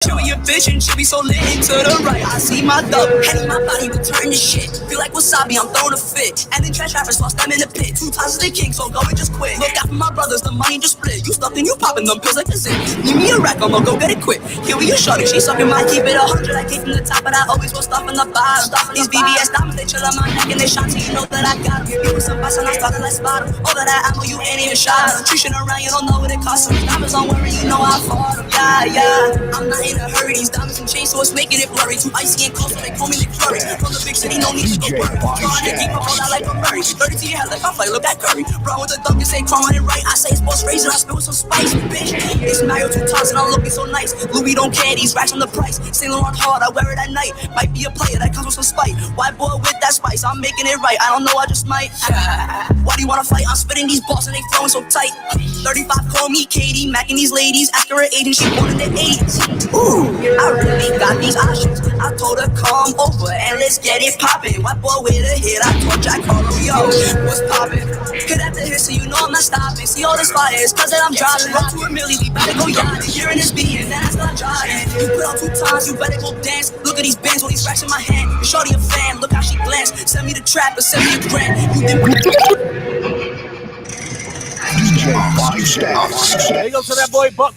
She be a bitch and she be so lit. To the right, I see my dog. Head in my body, return this shit. Feel like wasabi, I'm throwing a fit. And then trash rappers lost them in the pit. 2 times as the king, so go and just quit. Look out for my brothers, the money just split. You stuffed and you popping them pills like a zip. Need me a rack, I'ma go get it quick. Here we a shorty, she sucking my keep it 100. I came from the top, but I always go stuff in the bottom. These BBS diamonds, they chill on my neck and they shine, so you know that I got them. Give me some bites and I started let's bottom. All of that ammo, you ain't even shot them. Treating around, you don't know what it costs. Some diamonds, don't worry, you know I fought them. Yeah. I'm not in a hurry, these diamonds and chains, so it's making it blurry. Too icy and close, so they call me McFlurry. From the big city, no need to go worry. Trying to keep up all that like a Murray. 30 to your head like I fight, look at Curry. Bro, with the dunk, you say Chrome running right. I say it's boss raising, I spill with some spice, bitch. It's Mario 2 times and I'm looking so nice. Louis don't care, these racks on the price. Saint Laurent hard, I wear it at night. Might be a player that comes with some spite. White boy with that spice, I'm making it right. I don't know, I just might. Why do you wanna fight? I'm spitting these balls and they throwing so tight. 35 call me Katie, macking these ladies. After her agent, she born in the 80s. Ooh, I really got these options. I told her come over and let's get it poppin'. White boy with a hit, I told Jack Harlow, yo, what's poppin'? Could after here, so you know I'm not stopping. See all this fire, it's cause that I'm driving. Up to a milli, we better go yachting. Hearing this beat and then I start driving. You put out 2 times, you better go dance. Look at these bands, all these racks in my hand. You shorty a fan, look how she glance. Send me the trap or send me a grand. You did. DJ 5 Stacks. There you go to that boy Buck.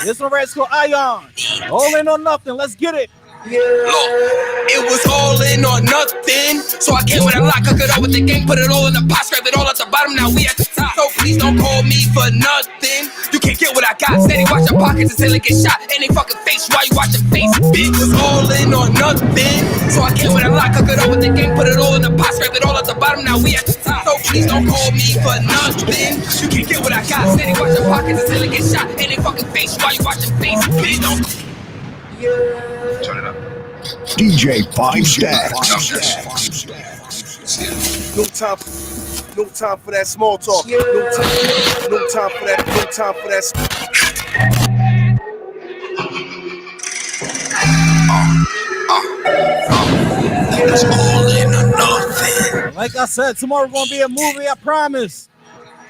This one right is called Ion. All in or nothing. Let's get it. Look, it was all in or nothing. So I came with a lot, cook it all with the gang, put it all in the pot, scrape it all at the bottom. Now we at the top. So please don't call me for nothing. You can't get what I got. Steady watch your pockets until it get shot in they fucking face. Why you watching face? It was all in or nothing. So I came with a lot, cook it all with the gang, put it all in the pot, scrape it all at the bottom. Now we at the top. So please don't call me for nothing. You can't get what I got. Steady watch your pockets until it get shot in they fucking face. Why you watching face? Bitch, don't. Turn it up. DJ 5 Stacks. No time for that small talk. No time for that. It's all in or nothing. Like I said, tomorrow gonna be a movie, I promise.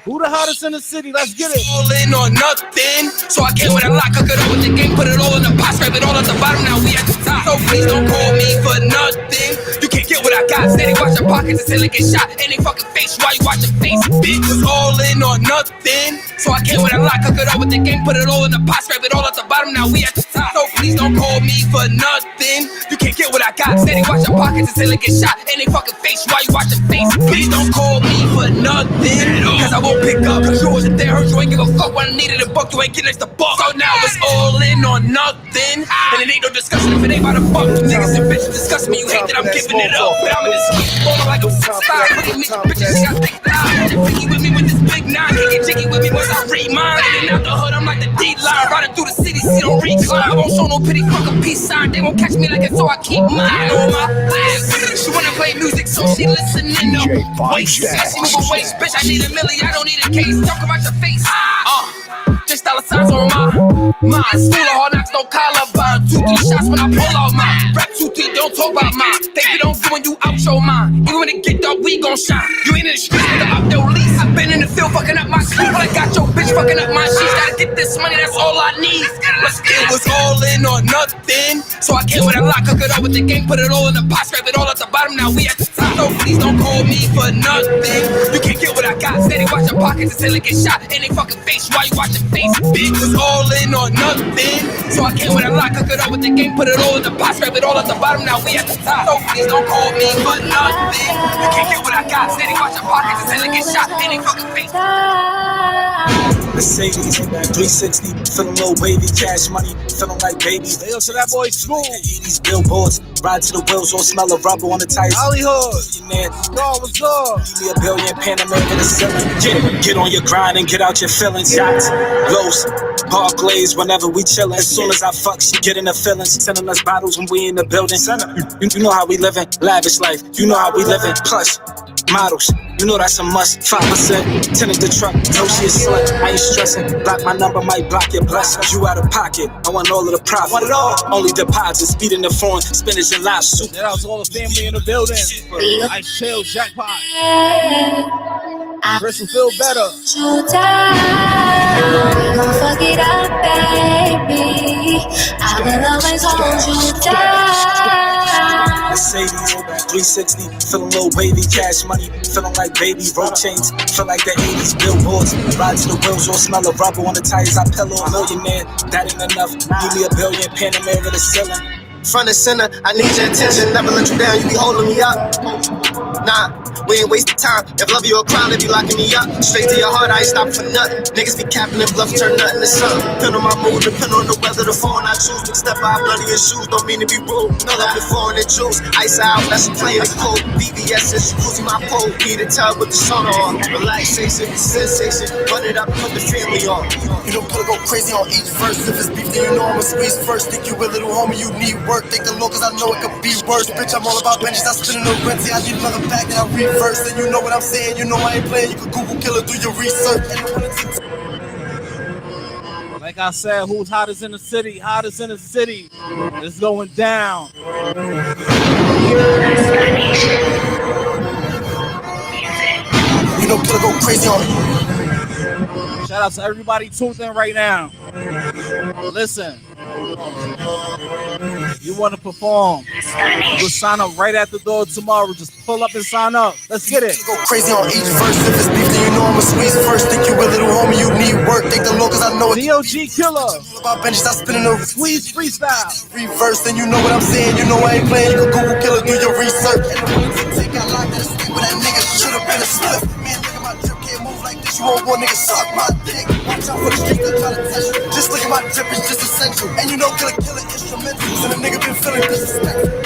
Who the hottest in the city? Let's get it. All in or nothing. So I came with a lot, cook it all with the gang, put it all in the pot, scrape it all at the bottom. Now we at the top. So please don't call me for nothing. You can't get what I got. Steady watch your pockets until it get shot in they fucking face. Why you watching face? Bitch, was all in or nothing. So I came with a lot, cook it all with the gang, put it all in the pot, scrape it all at the bottom. Now we at the top. So please don't call me for nothing. You can't get what I got. Steady watch your pockets until it get shot in they fucking face. Why you watching face? Please don't call me for nothing. Cause I won't pick up. Cause you wasn't there, heard you ain't give a fuck when I needed a buck. You ain't getting us the buck. So now it's all in or nothing. And it ain't no discussion if it ain't about a buck. Niggas and bitches discuss me. You hate that I'm giving it up. But I'ma just keep falling like I'm 6'5". Pretty niggas, bitches, she got thick thighs. Jiggy with me with this big 9. Get jiggy with me once I read mine. And out the hood, I'm like the D-line. Riding through the city, see don't recline. I won't show no pity, fuck a peace sign. They won't catch me like it, so I keep mine on my lips. She wanna play music, so she listening up. Wait, she said she move a waist. Bitch, I need a milli, I don't need a case. Talk about your face. Just dollar signs on my mind. School of hard knocks, no Columbine. 2-3 shots when I pull out mine. Rap 2-3, don't talk about mine. Think you don't do when you out your mind. Even when it get dark, we gon' shine. You ain't in the streets, nigga, up your lease. I been in the field fucking up my sleep. But I got your bitch fucking up my sheets. Gotta get this money, that's all I need. It was all in or nothing. So I came with a lot, cook it all with the gang, put it all in the pot, scrape it all at the bottom. Now we at the top. So please don't call me for nothing. You can't get what I got. Steady watch your pockets until it get shot in they fucking face. Why you watching face? Bitch, was all in or nothing. So I came with a lot, cook it all with the gang, put it all in the pot, scrape it all at the bottom. Now we at the top. So please don't call me for nothing. You can't get what I got. Steady watch your pockets until it get shot in they fucking face. Mercedes, 360, feeling low wavy, cash money, feeling like babies. Hey, yo, so that boy Smooth. These billboards, ride to the wheels, all smell of rubber on the tires. Hollywood, God was good. Give me a billion, Panamera the ceiling. Get on your grind and get out your feelings. Shots, blows, Barclays, whenever we chillin'. As soon as I fuck, she get in the feelings. Sending us bottles when we in the building. You know how we living, lavish life. You know how we living, plus models. You know that's a must. 5%, tinted the truck. No she a slut. I ain't stressing. Block my number, might block your blessings. You out of pocket. I want all of the profit. Want it all. Only deposits. Speed in the phone. Spinach and live soup. That was all the family in the building. Ice chill, jackpot. Chris will feel better. Showtime. We gon' fuck it up, baby. and always hold you down. Mercedes, 360, feeling little wavy, cash money, feeling like baby, road chains, feel like the 80s, billboards, ride to the wheels, all smell of rubber on the tires, I pillow a millionaire, that ain't enough, give me a billion, Panamera the ceiling. Front and center, I need your attention, never let you down, you be holding me up. Nah, we ain't wasting time. If love you a crime, they be locking me up. Straight to your heart, I ain't stopping for nothing. Niggas be capping and bluff, turn nothing to something. Depend on my mood, depend on the weather, the phone I choose. But step out, bloody your shoes, don't mean to be rude. No love before and the juice. Ice out, that's playing it cold. BBS is cruising my pole. Need a tub with the sauna on. Relaxation, sensation. Run it up, put the family on. You don't gotta go crazy on each verse. If it's beef, then you know I'ma squeeze first. Think you a little homie, you need work. Think the low, cause I know it could be worse. Bitch, I'm all about benches, I'm spinning the rent. I need another bag and I reverse. And you know what I'm saying, you know I ain't playing. You can Google killer, do your research. Like I said, who's hottest in the city? Hottest in the city. It's going down. You know, killer go crazy on me. Shout out to everybody tuned in right now. Listen, you want to perform, you'll sign up right at the door tomorrow. Just pull up and sign up. Let's get it. Go crazy on each verse. If it's beef, then you know I'ma squeeze first. Think you a little homie, you need work. Think the low, cause I know it. DOG Killer. About benches, I'm spinning the Squeeze freestyle. reverse. And you know what I'm saying, you know I ain't playing. You can Google killer, do your research. Take out locked in the stick with that nigga. Should've been a slip. Man, look at my drip, can't move like this. You won't want nigga suck my dick. Watch out for the streets, they try to test you. Just look at my drip, it's just essential. And you know killer instrumentals. And a nigga been feeling disrespectful.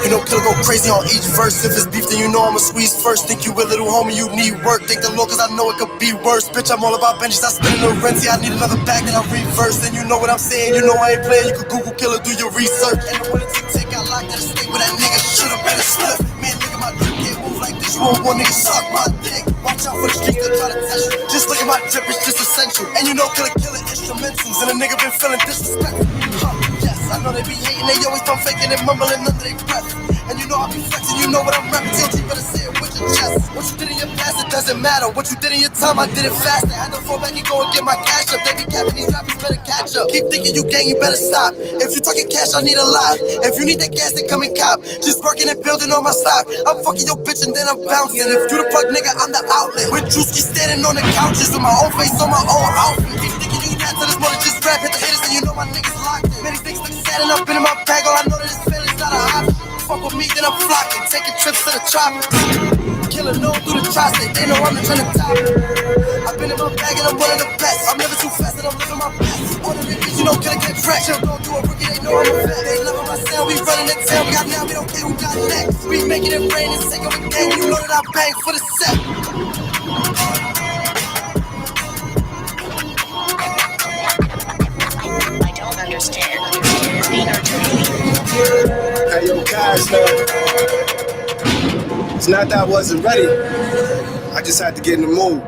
You know, killer go crazy on each verse. If it's beef, then you know I'ma squeeze first. Think you a little homie, you need work. Think the low, cause I know it could be worse. Bitch, I'm all about benches, I spinning the rent. I need another bag, then I reverse. And you know what I'm saying, you know I ain't playing. You can Google killer, do your research. And the one that take out locked in the state with that nigga. Should've been a slip. Man, look at my drip, can't move like this. You won't want nigga suck my dick. Watch out for the streets, they try to test you. Just look at my drip, it's just essential. And you know killer instrumentals. And a nigga been feeling disrespectful. Yes, I know they be hating, they always come faking and mumbling under their breath. And you know I be flexing, you know what I'm rapping. Till you better say it with your chest. What you did in your past, it doesn't matter. What you did in your time, I did it faster. Had to fall back and go and get my cash up. They be capping these rappers, better catch up. Keep thinking you gang, you better stop. If you talking cash, I need a lot. If you need that gas, then come and cop. Just working and building on my stock. I'm fucking your bitch and then I'm bouncing. If you the plug, nigga, I'm the outlet. With Drewski standing on the couches with my own face on my own outfit. Keep thinking you that till this morning, just rap, hit the haters, and you know my niggas locked in. Many things look sad and I've been in my bag. All I know that this feeling's not a option. Fuck with me, then I'm flocking, taking trips to the tropics. Killing no through the tri-state, they know I'm the trending topic. I've been in my bag and I'm one of the best. I'm never too fast and I'm living my best. All the bitches, you know, killer get trash. Chill, don't do a rookie, they know I'm a vet. They loving my sound, we running the town. We got now, we don't care who got next. We making it rain and sick of a gang. You know that I bang for the set. I don't understand. Hey, yo, guys, though. It's not that I wasn't ready. I just had to get in the mood.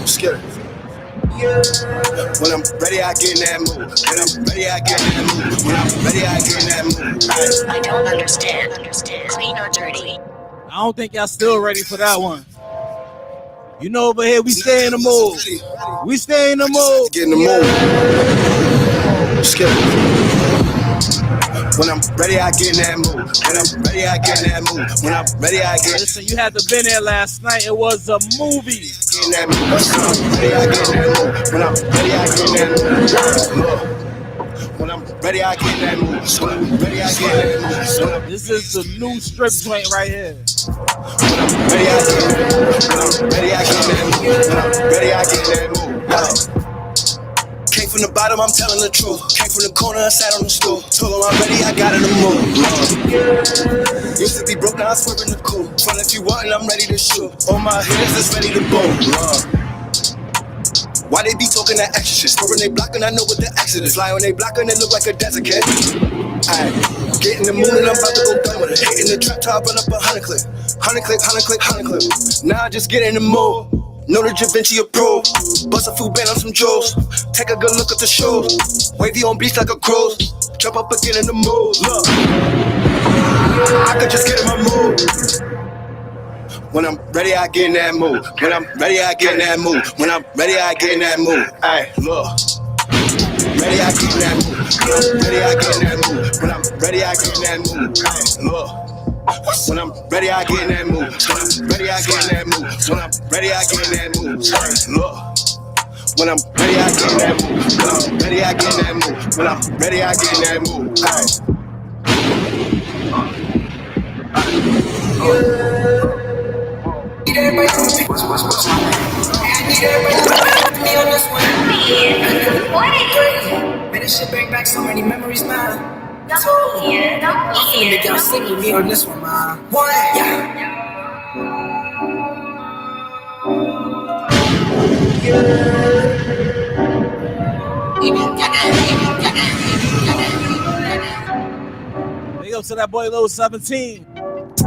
Just get it. When I'm ready, I get in that mood. When I'm ready, I get in that mood. When I'm ready, I get in that mood. I don't understand. Clean or dirty? I don't think y'all still ready for that one. You know, over here we stay in the mood. We stay in the mood. Get in the mood. Just get it. When I'm ready, I get in that mood. When I'm ready, I get in that mood. When I'm ready, I get. Listen, you had to been there last night. It was a movie. Get in that mood. When I'm ready, I get in that mood. When I'm ready, I get in that mood. When I'm ready, I get in that mood. When I'm ready, I get in that mood. This is the new strip joint right here. When I'm ready, I get in that mood. When I'm ready, I get in that mood. When I'm ready, I get in that mood. Came from the bottom, I'm telling the truth. Came from the corner, I sat on the stool. Told them I'm ready, I got in the mood. Used to be broke, now I'm swerving the cool. Front if you want, and I'm ready to shoot. All my hitters is ready to boom. Why they be talking that extra shit? Swerving they blocking, I know what the exit is. Fly on they blocking, they look like a desert kid. Aight, get in the mood and I'm about to go done with it. Hitting the trap top, run up 100 clip. 100 clip, 100 clip, 100 clip. Now I just get in the mood. Know the Da Vinci approved. Bust a few band on some jewels. Take a good look at the shoes. Wavy on beats like a cruise. Jump up again in the mood. Look, I could just get in my mood. When I'm ready, I get in that mood. When I'm ready, I get in that mood. When I'm ready, I get in that mood. Ay, look. Ready, I get in that mood. When I'm ready, I get in that mood. When I'm ready, I get in that mood. Ay, look. When I'm ready, I get in that mood. When I'm ready, I get in that mood. When I'm ready, I get in that mood. Ay, look. When I'm ready, I get in that mood. When I'm ready, I get in that mood. When I'm ready, I get in that mood. Ay. Man, this shit bring back so many memories, man. I'm finna make y'all sing with me on this one, man. One, Big up to that boy Lil 17.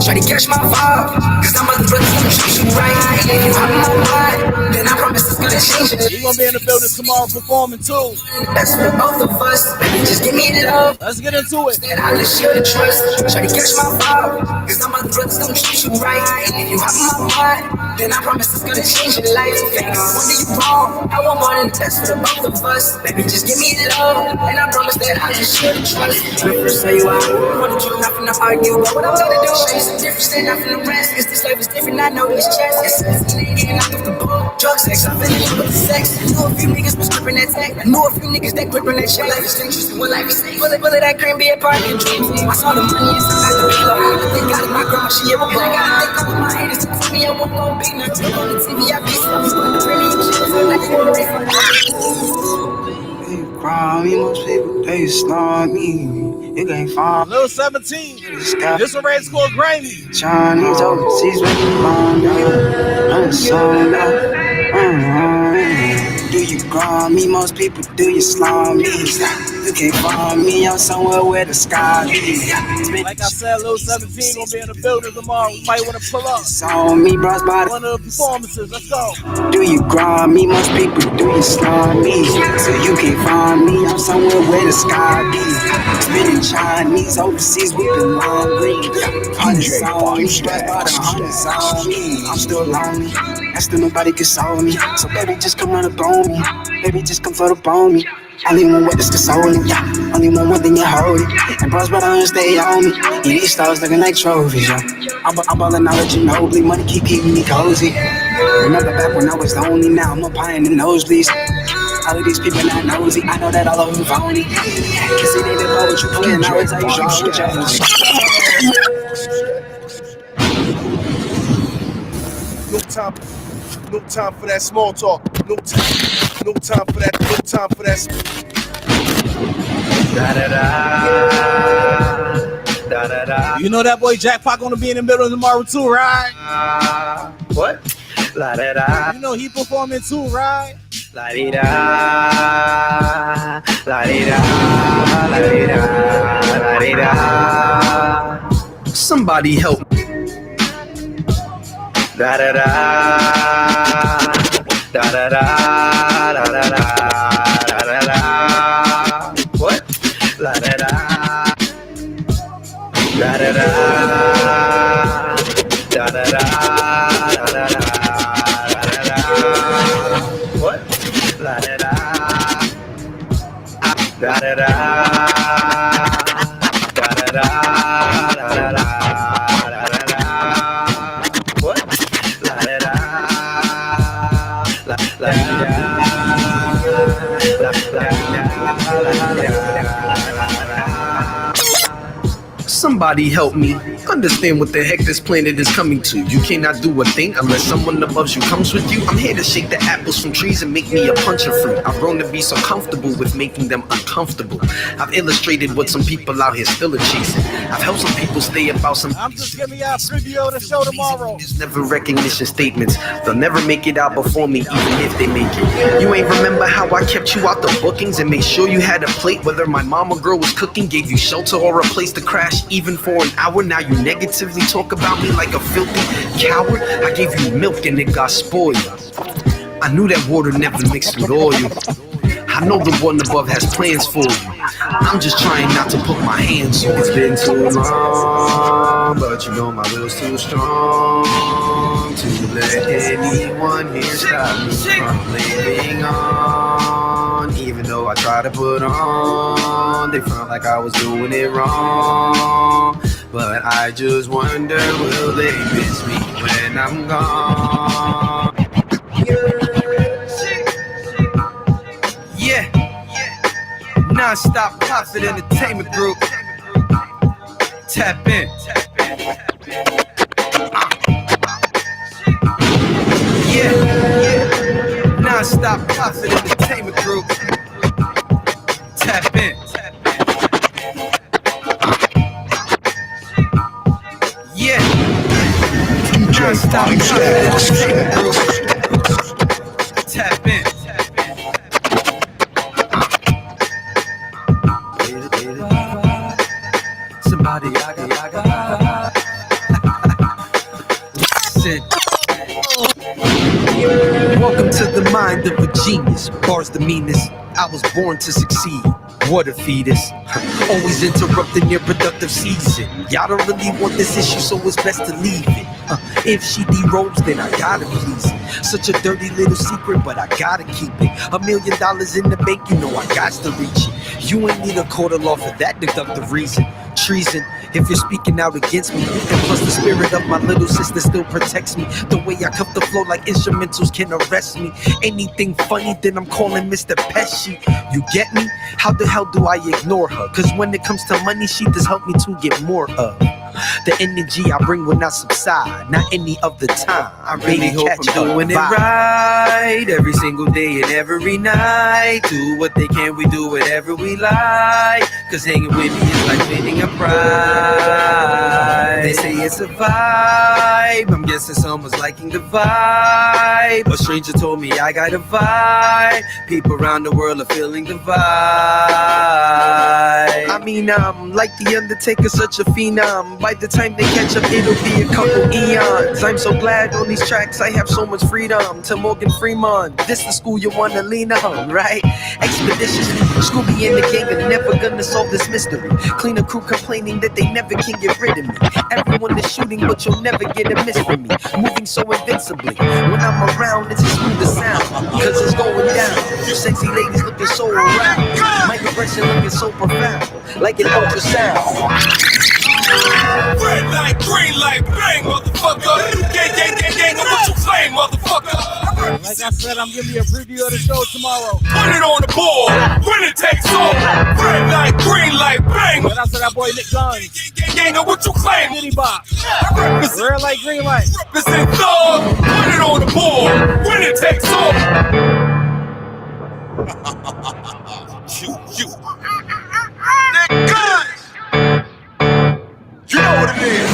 try to catch my vibe, cause I'm about to put some shit right. If you have my mind, then I promise it's gonna change it. He gonna be in the building tomorrow performing too. That's for both of us, baby, just give me the love. Let's get into it. That I just share the trust. Try to catch my vibe, cause I'm about to put some shit right. If you have my mind, then I promise it's gonna change your life. One day you wrong, I want more than the best for the both of us. Baby, just give me the love, and I promise that I just share the trust. When first say you out, wanted you not finna argue about what I'm gonna do. Show you some different, stand out from the rest. Cause this life is different, I know this chest. It's getting out of the ball. Drug sex, I'm feeling with the sex. I knew a few niggas was gripping that tech. I knew a few niggas that gripping that shit. Life is interesting, what life is safe. Bullet that cream be a part of your dreams. I saw the money inside the pillow. I think got it, my grandma, she ever bought. I gotta think up with my haters. For me, I won't go big nothing. On the TV, I be so pretty and shit. Like you wanna race for Cry me, most people, they snarl me. It ain't fine. Lil 17. This one Red Score Grammy. Chinese overseas, make me long down. I'm so do you grind me? Most people do you slime me? You can't find me, I'm somewhere where the sky is. Like I said, Lil 17 gonna be in the building tomorrow. You might wanna pull up. It's on me, bros, by One of the performances, let's go. Do you grind me? Most people do you slime me? So you can't find me, I'm somewhere where the sky is. Spinning Chinese overseas with the long green. Hundreds on me, stressed by the hundreds on me. I'm still lonely, and still nobody can solve me. So baby, just come run up on me. Baby, just come float up on me. Only one way that's consoling, yeah. Only one thing you hold it. And bros, but I don't stay on me. Yeah, these stars looking like trophies, yeah. I'm ballin' out at Ginobili, money keep keeping me cozy. Remember back when I was lonely, now I'm up high in the nosebleeds. All of these people not nosy, I know that all of them phony. Cause it ain't about what you playing, now it's how you draw with No time for that small talk. No time for that. No time for that. You know that boy Jackpot gonna be in the middle tomorrow too, right? What? La da da, You know he performing too, right? la di da, la di da, la di da, la di da. Somebody help. Da da da, da da da, da da da, da da da. What? La da da, da da da, da da da, da da da, da da da. What? La da da, da da da, da da da, da da da. Somebody help me understand what the heck this planet is coming to. You cannot do a thing unless someone above you comes with you. I'm here to shake the apples from trees and make me a punch of fruit. I've grown to be so comfortable with making them uncomfortable. I've illustrated what some people out here still are chasing. I've helped some people stay about some. I'm just giving y'all a preview of the show tomorrow. There's never recognition statements. They'll never make it out before me, even if they make it. You ain't remember how I kept you out the bookings and made sure you had a plate, whether my mom or girl was cooking, gave you shelter or a place to crash, even for an hour. Now you negatively talk about me like a filthy coward. I gave you milk and it got spoiled. I knew that water never mixed with oil. I know the one above has plans for you. I'm just trying not to put my hands on. It's been too long, but you know my will's too strong to let anyone here stop me from living on. Even though I try to put on, they felt like I was doing it wrong. But I just wonder, will they miss me when I'm gone? Yeah, Non-Stop Profit Entertainment Group. Tap in. Yeah, Non-Stop Profit Entertainment Group. Tap in. Yeah, Non-Stop Profit Entertainment Group. Tap in. Somebody, Listen. Welcome to the mind of a genius. Bars the meanest. I was born to succeed. Water fetus. Always interrupting your productive season. Y'all don't really want this issue, so it's best to leave it. If she derobes, then I gotta please it. Such a dirty little secret, but I gotta keep it. $1 million in the bank, you know I got to reach it. You ain't need a quarter law for that deductive reason. Treason, if you're speaking out against me. And plus the spirit of my little sister still protects me. The way I cuff the flow like instrumentals can arrest me. Anything funny, then I'm calling Mr. Pesci. You get me? How the hell do I ignore her? Cause when it comes to money, she does help me to get more of. The energy I bring will not subside, not any of the time. I really hope I'm doing it right every single day and every night. Do what they can, we do whatever we like. Cause hanging with me is like winning a prize. They say it's a vibe, I'm guessing someone's liking the vibe. A stranger told me I got a vibe. People around the world are feeling the vibe. I mean, I'm like the Undertaker, such a phenom. By the time they catch up, it'll be a couple eons. I'm so glad on these tracks I have so much freedom. To Morgan Freeman, this the school you wanna lean on, right? Expeditiously, Scooby in the game and never gonna solve this mystery. Clean a crew complaining that they never can get rid of me. Everyone is shooting, but you'll never get a miss from me. Moving so invincibly, when I'm around, it's a smoother sound. Cause it's going down. You sexy ladies looking so around. My expression looking so profound, like an ultrasound. Red light, green light, bang, motherfucker. Gang, gang, gang, gang, what you claim, motherfucker? Like I said, I'm giving you a preview of the show tomorrow. Put it on the board, when it takes off. Red light, green light, bang. Shout out to that boy Nick Guns. Gang, gang, what you claim? City Bop. Red light, green light. Represent thug, put it on the board, when it takes off. You. Nick Guns. You know what it is.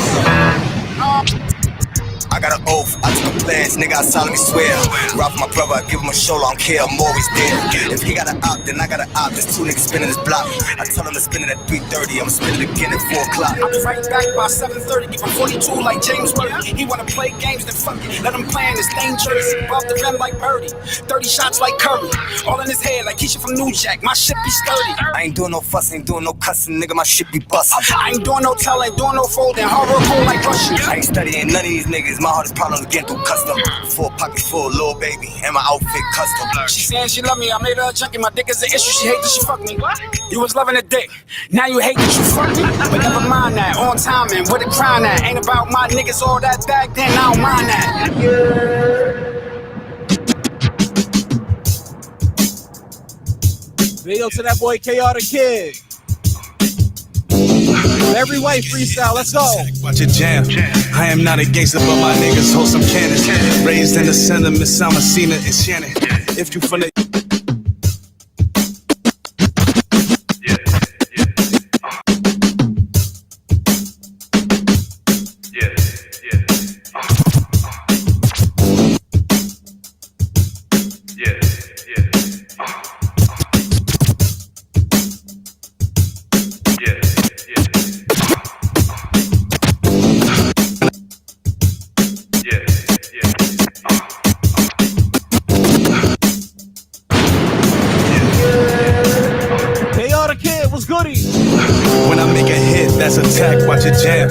I got an oath, I took a pledge, nigga, I solemnly swear. Rap for my brother, I give him a shoulder, I don't care, I'm always there. If he got an op, then I got an op, there's two niggas spinning this block. I tell him to spin it at 3:30, I'm spinning it again at 4 o'clock. I'm right back by 7:30, give him 42 like James Worthy. He wanna play games, then fuck it, let him play in his dangerous. Off the rim like Birdie, 30 shots like Curry. All in his head like Keisha from New Jack, my shit be sturdy. I ain't doing no fuss, ain't doing no cussing, nigga, my shit be bustin'. I ain't doing no tell, ain't doing no folding, horror cold like Russian. I ain't studying none of these niggas, my hardest problem is getting through custom. 4 pockets full, little baby, and my outfit custom. She saying she love me, I made her a junkie, my dick is an issue, she hate that she fuck me. You was loving the dick, now you hate that you fuck me. But never mind that, on time and where the crime at. Ain't about my niggas, all that back then, I don't mind that. Video to that boy KR the Kid. Every white freestyle, let's go. Watch it jam. I am not a gangster, but my niggas hold some cannons. Raised in the center, Miss Almacina and Shannon. If you from the that's attack, watch it jam.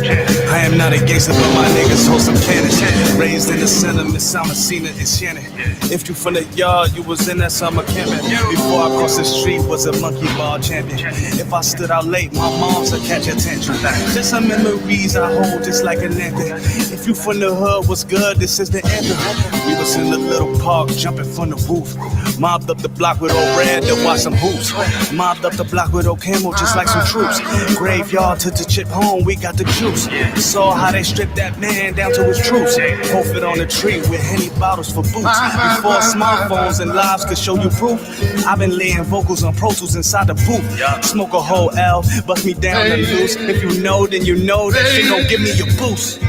I am not a gangster, but my niggas hold some cannons. Raised in the center, Miss Thomasina and Shannon. If you from the yard, you was in that summer camping. Before I crossed the street, was a monkey ball champion. If I stood out late, my mom's would catch attention. Just some memories I hold just like an anthem. If you from the hood, what's good? This is the anthem. We was in the little park, jumping from the roof. Mobbed up the block with old red to watch some hoops. Mobbed up the block with old camo, just like some troops. Graveyard took the chip home, we got the juice. Saw how they stripped that man down to his troops. Posted on the tree with Henny bottles for boots. Before smartphones and lives could show you proof, I've been laying vocals on Pro Tools inside the booth. Smoke a whole L, bust me down and loose. If you know, then you know that shit gon' give me a boost.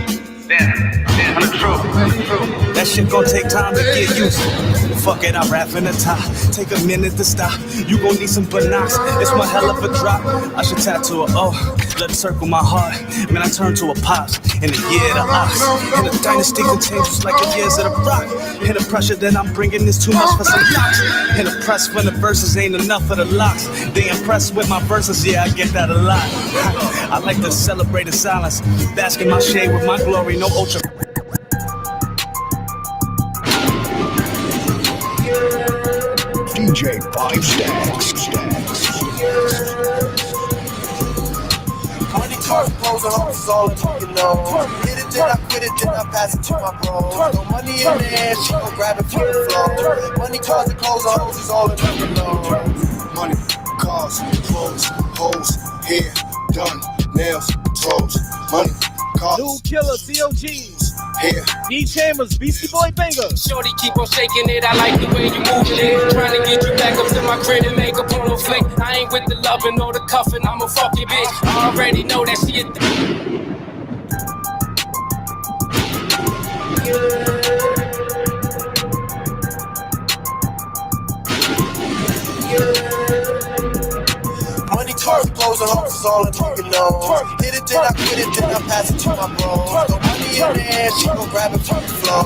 That shit gon' take time to get used to. Fuck it, I rap in the top. Take a minute to stop. You gon' need some binocs. It's one hell of a drop. I should tattoo a O. Let it circle my heart. Man, I turn to a pops. In the year of the ox. And the dynasty continues like the years of the rock. And the pressure that I'm bringing is too much for some locks. And the press when the verses ain't enough for the locks. They impressed with my verses, yeah, I get that a lot. I like to celebrate in silence. Bask in my shade with my glory, no ultra. DJ 5 Stacks. Money, cars, clothes, and hoes is all that you know. Hit it, then I quit it, then I pass it to my bros. No money in the hand, she gon' grab it from the floor. Money, cars, and clothes, and hoes is all that you know. Money, cars, clothes, hoes, hair, done, nails, toes. Money, cars. New Killer, COG. Here. D Chambers, Beastie Boy Banger. Shorty keep on shaking it, I like the way you moving it. Trying to get you back up to my crib and make a porno flick. I ain't with the loving or the cuffing, I'm a fucking bitch. I already know that she a Money, cars, clothes, and hoes is all that you know. Hit it, then I quit it, then I pass it to my bros. No money in the hand, she gon' grab it from the floor.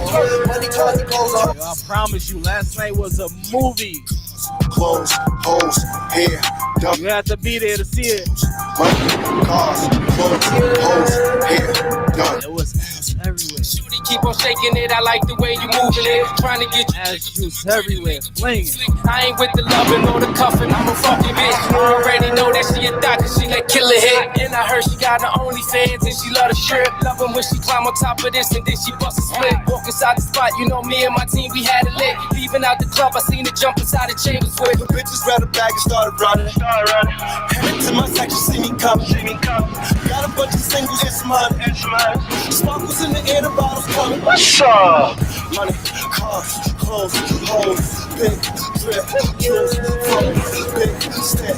Money, cars, and clothes, and hoes. I promise you, last night was a movie. Clothes, hoes, hair, done. You have to be there to see it. Money, cars, clothes, hoes, hair, done. It was ass everywhere. Shorty keep on shaking it, I like the way you moving it. Trying to get you ass juice everywhere, flinging. I ain't with the loving or the cuffing, I'm a fucking bitch. I already know that she a doctor, she that killer hit. And I heard she got her OnlyFans and she love the strip. Love when she climb on top of this and then she bust a split. Walk inside the spot, you know me and my team, we had it lit. Leaving out the club, I seen her jump inside the chambers with. The bitches grabbed a bag and started running. Headed to my section, see me coming. Got a bunch of singles and some honey. Sparkles in the air, the bottles coming. What's up? Money, cars, clothes, hoes, big drip, jewels, phone, big step,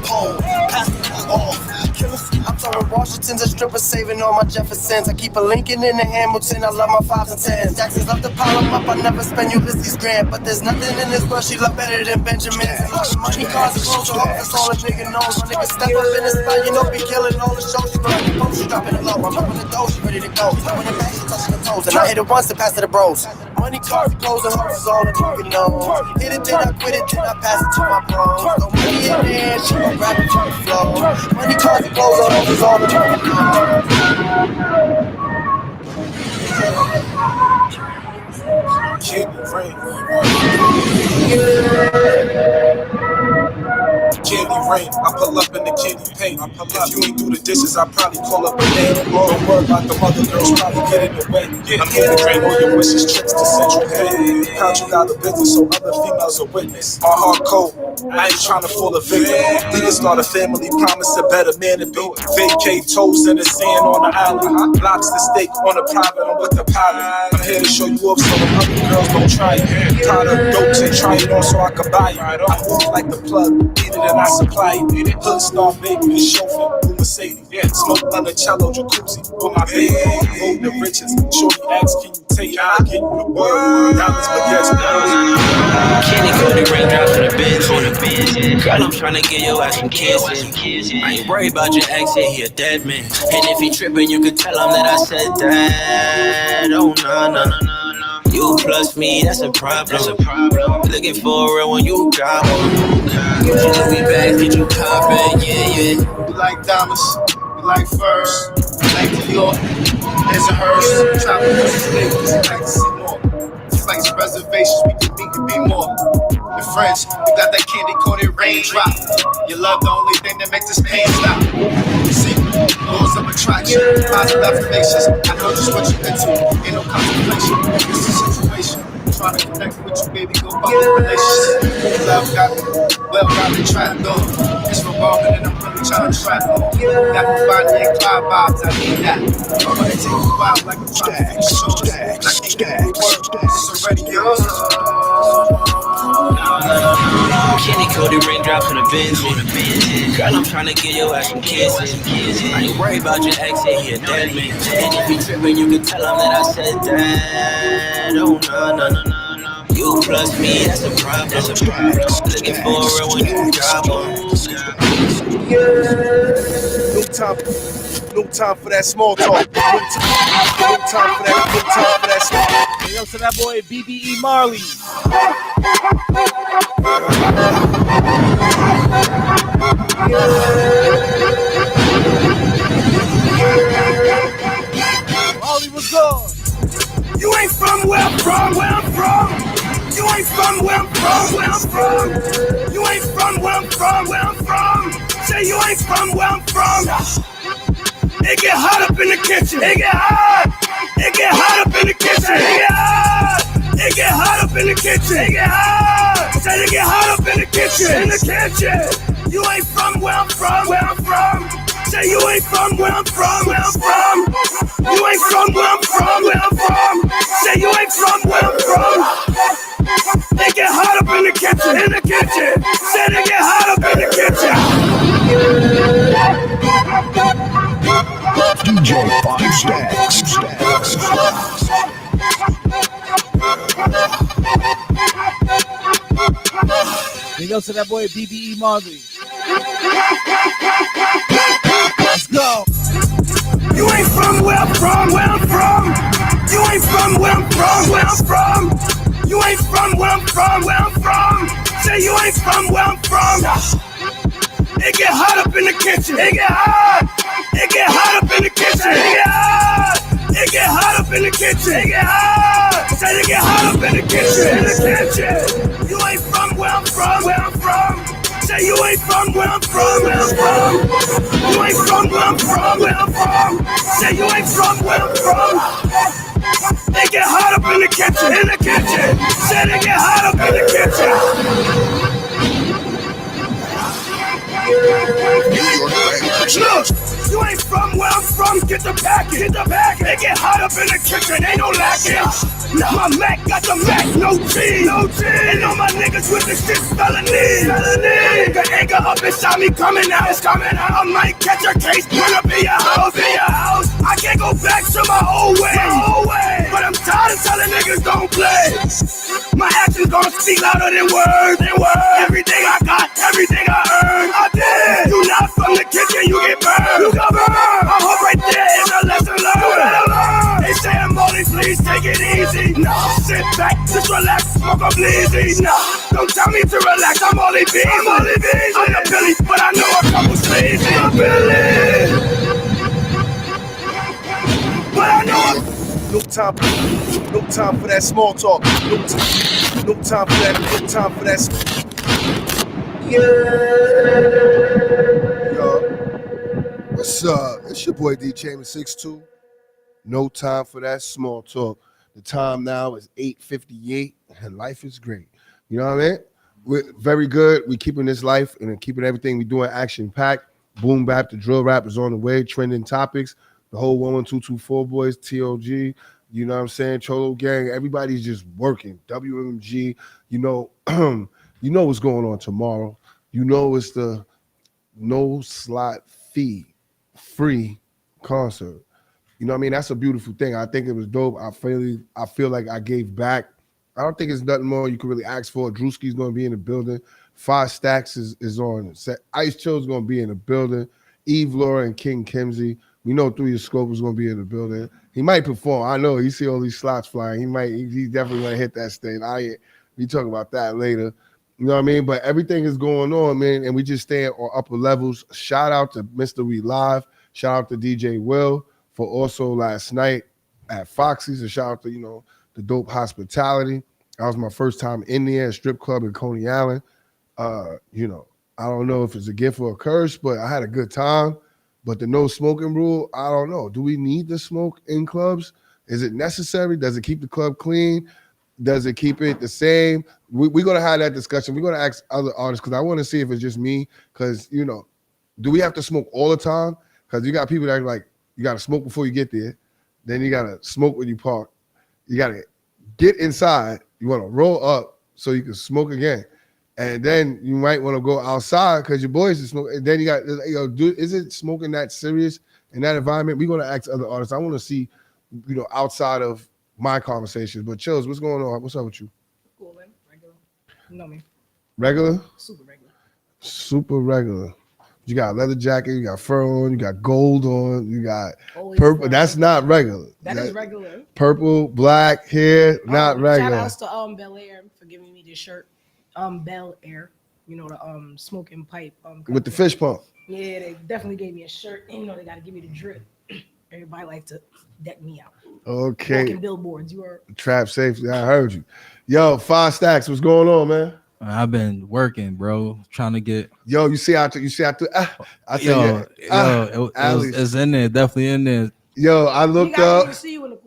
pole, pass it off. Killers, I'm throwing Washingtons and strippers, saving all my Jeffersons. I keep a Lincoln in the Hamilton, I love my 5s and 10s. Jacksons love to pile them up, I never spend Ulysses Grant. But there's nothing in this world she love better than Benjamin's. Money, cars, clothes, hoes, that's all a nigga knows. My nigga step up in the spot, you know, be killing all the shows. She run the post, she dropping it low. I'm open the door, she ready to go. When it back, she touching the toes. And I hit it once to pass to the bros. Money, cars, clothes, and hoes is all a nigga knows. Hit it, then I quit it, then I pass it to my bros. No money in the hand, she gon' grab it from the floor. Money, cars, clothes, and hoes is all a nigga knows. Candy rain. Candy rain. I pull up in the candy paint. If you ain't do the dishes, I probably call up a name. Don't worry about the mother girls, probably get in the way. I'm here to drain all your wishes, tricks to central pain. Count you got the business, so other females are witness. My heart cold, I ain't trying to fool a victim. Didn't start a family, promise a better man to be. Vacate toes in the sand on the island. Lobster steak on the private, I'm with the pilot. I'm here to show you up so the other girls don't try it. Tired of dopes and try it on so I can buy it. I move like the plug, need it and I supply it. Hood star baby, the chauffeur, blue Mercedes. Smoke on the cello, jacuzzi with my baby. Hold the riches, shorty asks, can you take it? I'll give you the world. Dollars, but yes, Kenny for the raindrops on the bench. Girl, I'm tryna get your ass some kisses. I ain't worried about your ex, yeah, he a dead man. And if he trippin', you could tell him that I said that. Oh, no. You plus me, that's a problem. Looking for a real one, you got one. Get your Louis bags, get you poppin', yeah. You like diamonds? life first. Like New York, there's a hearse. Travel to the state, cause you like to see more. Flights, reservations, we can meet to be more. The friends, you got that candy coated raindrop. Your love, the only thing that makes this pain stop. See, laws of attraction, positive affirmations. I know just what you're into. Ain't no contemplation. It's a situation. Trying to connect with you, baby, go about the relationship. Love got me, well got me trapped though. It's revolving and I'm really trying to trap though. Got me finding and cloud vibes, I need that. I'm gonna take you out like I'm trying to fix yours. I can't get any work, it's already yours. Candy coated raindrops on the bench. Girl, I'm trying to get your ass some kisses. I ain't worried about your ex, yeah, he a dead man. And if you trippin', you can tell him that I said that. Oh, no. You plus me, that's a problem. Looking for a real when you drop on. No time for that small talk. No time for that small talk. Hey, yo, to that boy BBE Marley. Marley was gone. You ain't from where I'm from. You ain't from where I'm from. You ain't from where I'm from. Say you ain't from where I'm from. It get hot up in the kitchen. It get hot up in the kitchen. It get hot up in the kitchen. Said it get hot up in the kitchen. You ain't from where I'm from. Say you ain't from where I'm from. You ain't from where I'm from. Say you ain't from where I'm from. They get hot up in the kitchen. Say they get hot up in the kitchen. DJ 5 Stacks. Big up to that boy BBE Marley. Let's go. You ain't from where I'm from. You ain't from where I'm from. You ain't from where I'm from. Say you ain't from where I'm from. It get hot up in the kitchen. It get hot up in the kitchen. It get hot up in the kitchen. Say it get hot up in the kitchen. You ain't from where I'm from. Say you ain't from where I'm from. You ain't from where I'm from. Say you ain't from where I'm from. They get hot up in the kitchen. Say they get hot up in the kitchen. Look, you ain't from where I'm from, get the package. They get hot up in the kitchen, ain't no lacking. My Mac got the Mac, no G. And all my niggas with the shit felony. The anger up inside me coming out. I might catch a case, run up in your house. I can't go back to my old way. But I'm tired of telling niggas don't play. My actions gonna speak louder than words. Everything I got, everything I earned, I did. You not from the kitchen, you get burned. You got burned. I hope right there is a lesson learned. They say I'm only, please take it easy. Nah, sit back, just relax, smoke a bleezy. Nah, don't tell me to relax, I'm only busy. I'm the Billy, but I know a couple sleazy. I'm Billy. But I know No time for that small talk. No time for that. Yo, what's up? It's your boy D Chambers 6'2". No time for that small talk. The time now is 8:58, and life is great. You know what I mean? We're very good. We're keeping this life and keeping everything we doing action packed. Boom bap, the drill rap is on the way. Trending topics. The whole 11224 boys, TOG. You know what I'm saying? Cholo gang. Everybody's just working. WMG. You know, you know what's going on tomorrow. You know it's the no slot fee free concert. You know what I mean? That's a beautiful thing. I think it was dope. I feel like I gave back. I don't think it's nothing more you can really ask for. Drewski's going to be in the building. 5 Stacks is on set. Ice Chill's going to be in the building. Eve Laura and King Kimsey. We know Through Your Scope is going to be in the building. He might perform. I know. You see all these slots flying. He's definitely going to hit that stage. We talk about that later. You know what I mean? But everything is going on, man, and we just staying on upper levels. Shout out to Mr. We Live. Shout out to DJ Will for also last night at Foxy's. And shout out to, the Dope Hospitality. That was my first time in there, a strip club in Coney Island. I don't know if it's a gift or a curse, but I had a good time. But the no smoking rule, I don't know. Do we need to smoke in clubs? Is it necessary? Does it keep the club clean? Does it keep it the same? We're going to have that discussion. We're going to ask other artists because I want to see if it's just me. Because, do we have to smoke all the time? Because you got people that are like, you got to smoke before you get there. Then you got to smoke when you park. You got to get inside. You want to roll up so you can smoke again. And then you might want to go outside because your boys are smoking. And then you got, is it smoking that serious in that environment? We're going to ask other artists. I want to see, outside of my conversations. But Chills, what's going on? What's up with you? Cool, man. Regular. You know me. Regular? Super regular. Super regular. You got a leather jacket, you got fur on, you got gold on, you got purple. That's not regular. That is regular. Purple, black hair, not regular. Shout outs to Bel Air for giving me this shirt. Bel Air, the smoking pipe. With the fish pump. Yeah, they definitely gave me a shirt. And they got to give me the drip. Everybody like to deck me out. Okay. Walking billboards, you are. Trap safely, I heard you. Yo, 5 Stacks, what's going on, man? I've been working, bro, trying to get. Yo, you see how it's in there, definitely in there. Yo, I looked up.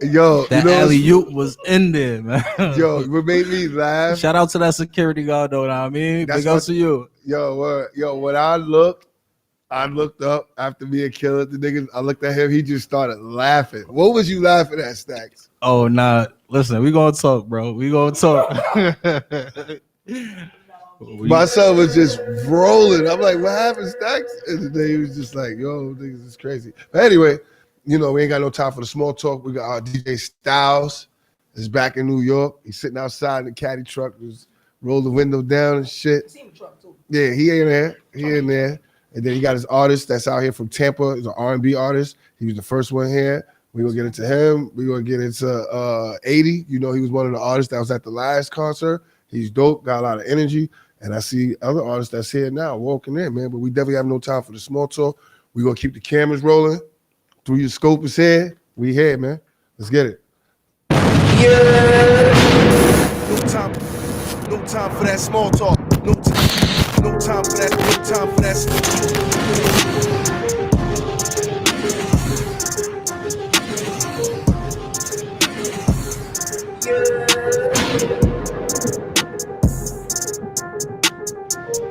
Yo, that alley-oop was in there, man. Yo, what made me laugh? Shout out to that security guard, though. Know what I mean, big up to you. Yo, when I looked up after being killed. The nigga, I looked at him. He just started laughing. What was you laughing at, Stacks? Oh, nah. Listen, we gonna talk, bro. We gonna talk. My son was just rolling. I'm like, what happened, Stacks? And then he was just like, yo, niggas is crazy. But anyway, we ain't got no time for the small talk. We got our DJ Styles is back in New York. He's sitting outside in the caddy truck, just roll the window down and shit. Yeah, he in there. And then he got his artist that's out here from Tampa. He's an R&B artist. He was the first one here. We're going to get into him. We're going to get into 80. He was one of the artists that was at the last concert. He's dope, got a lot of energy. And I see other artists that's here now walking in, man. But we definitely have no time for the small talk. We're going to keep the cameras rolling. Through your scope is here. We here, man. Let's get it. Yeah. No time for that small talk. No time for that. No time for that small talk.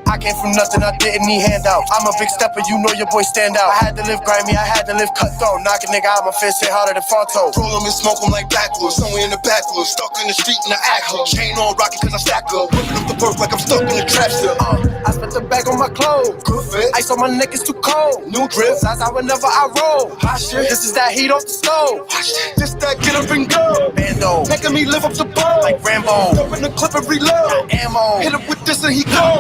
I came from nothing, I didn't need handouts. I'm a big stepper, your boy stand out. I had to live grimy, I had to live cutthroat. Knock a nigga out my fist, hit harder than Fonto. Roll them and smoke them like backwoods. Somewhere in the backwoods, stuck in the street in the act hook. Chain on rocket cause I stack up. Whipping up the perk like I'm stuck in the trap still. I spent the bag on my clothes. Good fit. Ice on my neck is too cold. New drip, size out whenever I roll. Hot shit. This is that heat off the stove. Hot shit. This that get up and go. Bando. Making me live up the ball. Like Rambo. Dumping the clip and reload. Ammo. Hit him with this and he go.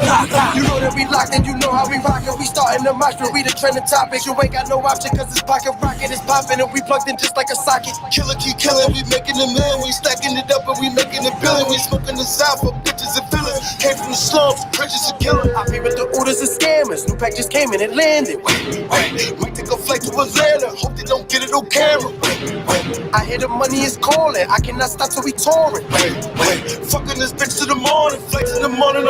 You know that we locked and you know how we rockin'. We startin' the mosh pit, we the trending topic. You ain't got no option cause this pocket rocket is poppin' and we plugged in just like a socket. Killer keep killin', we making a million. We stacking it up and we making a billion. We smoking the south for bitches and villains. Came from the slums, bridges are killin'. I be with the Udas and scammers. New pack just came and it landed. Might take a flight to Atlanta. Hope they don't get it on camera. I hear the money is calling. I cannot stop till we touring. Fucking this bitch to the morning. Flex in the morning,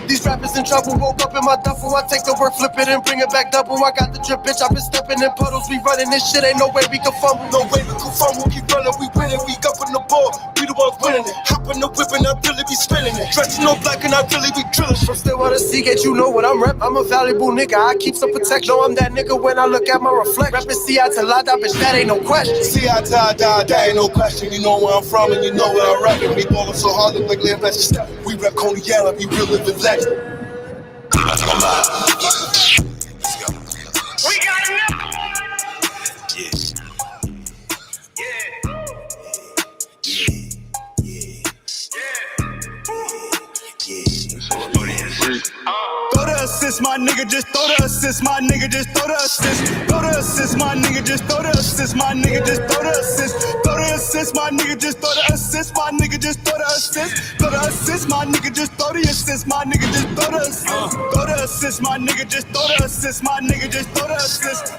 These rappers in trouble, woke up in my duffel. I take the work, flip it and bring it back double. I got the drip, bitch, I been stepping in puddles. We running this shit, ain't no way we can fumble. No way we can fumble, keep running, we winning. We up in the ball, we the ones winning it. Hop in the whip and I really be spinning it. Dressing all black and I really be drilling. From Stillwater Seagate, you know what I'm rep. I'm a valuable nigga, I keep some protection. Know I'm that nigga when I look at my reflection. Rapping C.I. till I die, bitch, that ain't no question. C.I. till I die, that ain't no question. You know where I'm from and you know where I'm rapping. We ballin' so hard, look like Liam Legend. We rep Coney Island, we real living legend. We got enough. Throw the assist, my nigga, just throw the assist, my nigga, just throw the assist. Throw the assist, my nigga, just throw the assist, my nigga, just throw the assist. Throw the assist, my nigga, just throw the assist, my nigga, just throw the assist. Throw the assist, my nigga, just throw the assist, my nigga, just throw the assist. Throw the assist, my nigga, just throw the assist, my nigga, just throw the assist.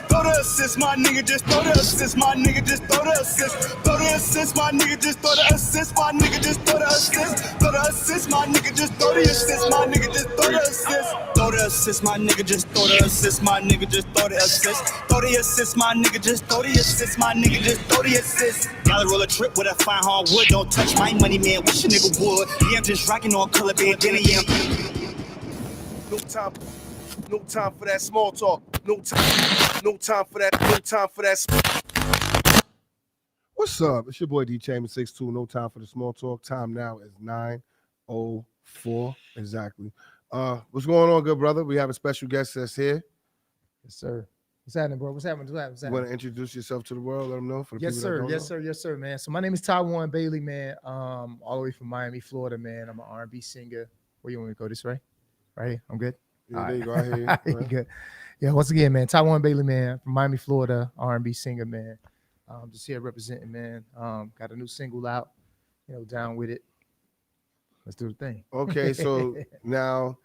assist, my nigga, just throw the assist, my nigga, just throw the assist. Throw the assist, my nigga, just throw the assist, my nigga, just throw the assist. Throw the assist, my nigga, just throw the assist, my nigga, just throw the assist. Throw the assist, my nigga, just throw the assist, my nigga, just throw the assist. Throw the assist, my nigga, just throw the assist, my nigga, just throw the assist. Y'all roll a trip with a fine hardwood, don't touch my money, man, wish a nigga would. Yeah, I'm just rocking on color bandana, yeah. No time for that small talk. No time for that. What's up? It's your boy D Chambers 6'2". No time for the small talk. Time now is 9:04 exactly. What's going on, good brother? We have a special guest that's here. Yes, sir. What's happening, bro? What's happening? You want to introduce yourself to the world? Let them know. For the yes, people sir. that don't Yes, know. sir. Yes, sir, man. So my name is Taiwan Bailey, man. All the way from Miami, Florida, man. I'm an R&B singer. Where you want me to go? This way? Right here? I'm good. Yeah, there you go. I hear you. Right. Good. Yeah. Once again, man. Taiwan Bailey, man. From Miami, Florida. R&B singer, man. Just here representing, man. Got a new single out. You know, down with it. Let's do the thing. Okay, so now,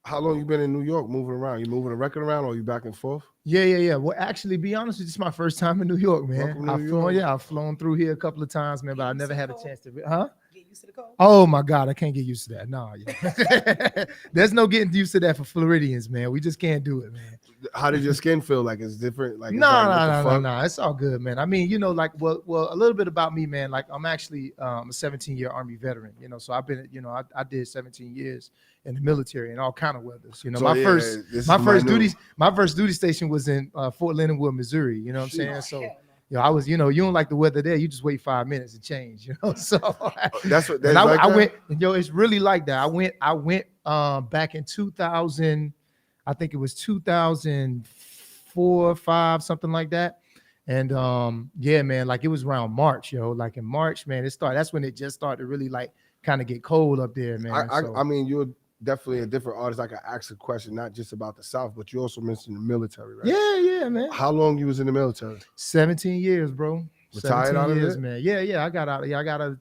how long you been in New York moving around? You moving a record around, or you back and forth? Yeah. Well, actually, be honest with you, this is my first time in New York, man. Welcome to I've flown through here a couple of times, man, but I never had a chance to. Get used to the cold? Oh my God, I can't get used to that. No, yeah. There's no getting used to that for Floridians, man. We just can't do it, man. How did your skin feel? Like it's different? Like No. It's all good, man. I mean, you know, like, well, a little bit about me, man. Like, I'm actually a 17-year Army veteran. You know, so I've been, you know, I did 17 years in the military and all kind of weathers. You know, So, my yeah, first duty station was in Fort Leonard Wood, Missouri. You know what I'm saying? So. You know, I was, you know, you don't like the weather there. You just wait 5 minutes to change, you know. So that's what. And I went. Yo, it's really like that. I went back in 2000. I think it was 2004, 5, something like that. And yeah, man, like it was around March, yo. Like in March, man, it started. That's when it just started to really like kind of get cold up there, man. I mean, you're definitely a different artist. I could ask a question not just about the South, but you also mentioned the military, right? Yeah, man. How long you was in the military? 17 years, bro. Retired out of it? Man. Yeah. I got out. Yeah, I got to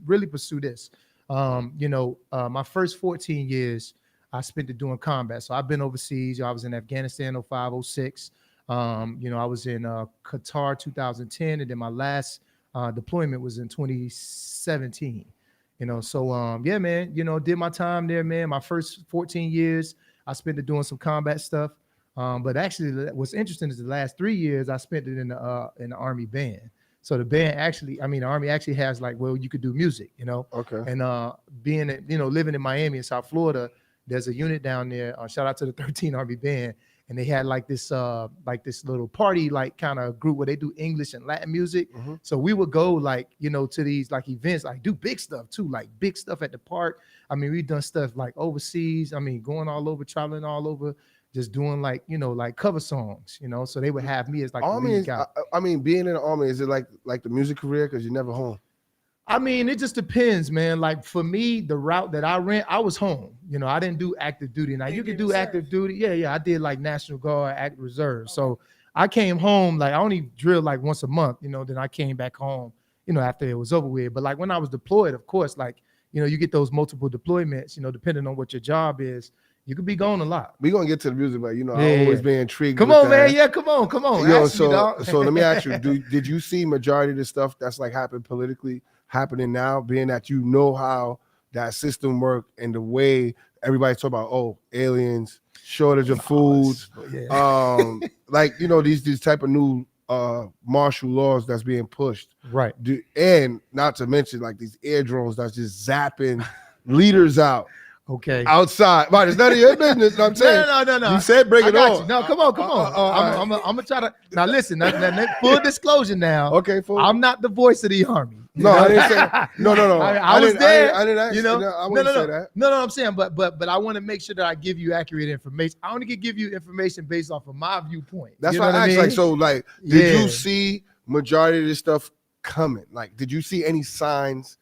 really pursue this. You know, my first 14 years, I spent it doing combat. So I've been overseas. I was in Afghanistan 05, 06. You know, I was in Qatar 2010, and then my last deployment was in 2017. You know, so yeah, man, you know, did my time there, man. My first 14 years, I spent it doing some combat stuff. But actually, what's interesting is the last 3 years I spent it in the Army band. So the band actually, I mean, the Army actually has like, well, you could do music, you know. Okay. And being, you know, living in Miami in South Florida, there's a unit down there. Shout out to the 13 Army band. And they had like this little party, like kind of group where they do English and Latin music. Mm-hmm. So we would go like, you know, to these like events, like do big stuff too, like big stuff at the park. I mean, we've done stuff like overseas. I mean, going all over, traveling all over, just doing like, you know, like cover songs, you know. So they would have me as like Army the lead is, guy. I mean, being in the Army, is it like the music career? Because you're never home. I mean, it just depends, man. Like for me, the route that I ran, I was home. You know, I didn't do active duty. Now you could do active duty. Yeah. I did like National Guard, active reserve. So I came home, like I only drilled like once a month, you know, then I came back home, you know, after it was over with. But like when I was deployed, of course, like, you know, you get those multiple deployments, you know, depending on what your job is, you could be gone a lot. We're going to get to the music, but, you know, Yeah. I've always been intrigued. Come with on, that. man. Yeah, come on. Yo, Ask me, dog. so let me ask you, did you see majority of the stuff that's like happened politically happening now, being that you know how that system worked and the way everybody's talking about, oh, aliens, shortage of food, like, you know, these type of new martial laws that's being pushed. Right. And not to mention like these air drones that's just zapping leaders out. Okay. Outside. Right, it's none of your business. I'm saying. No. You said bring it on. No, come on. I'm gonna try to now listen. Now, full disclosure now. Okay, I'm not the voice of the Army. No, I didn't say no. I was there. I didn't ask you know, I wouldn't say that. No, I'm saying, but I want to make sure that I give you accurate information. I only can give you information based off of my viewpoint. That's you why know I asked. mean? Like, so, like, did you see majority of this stuff coming? Like, did you see any signs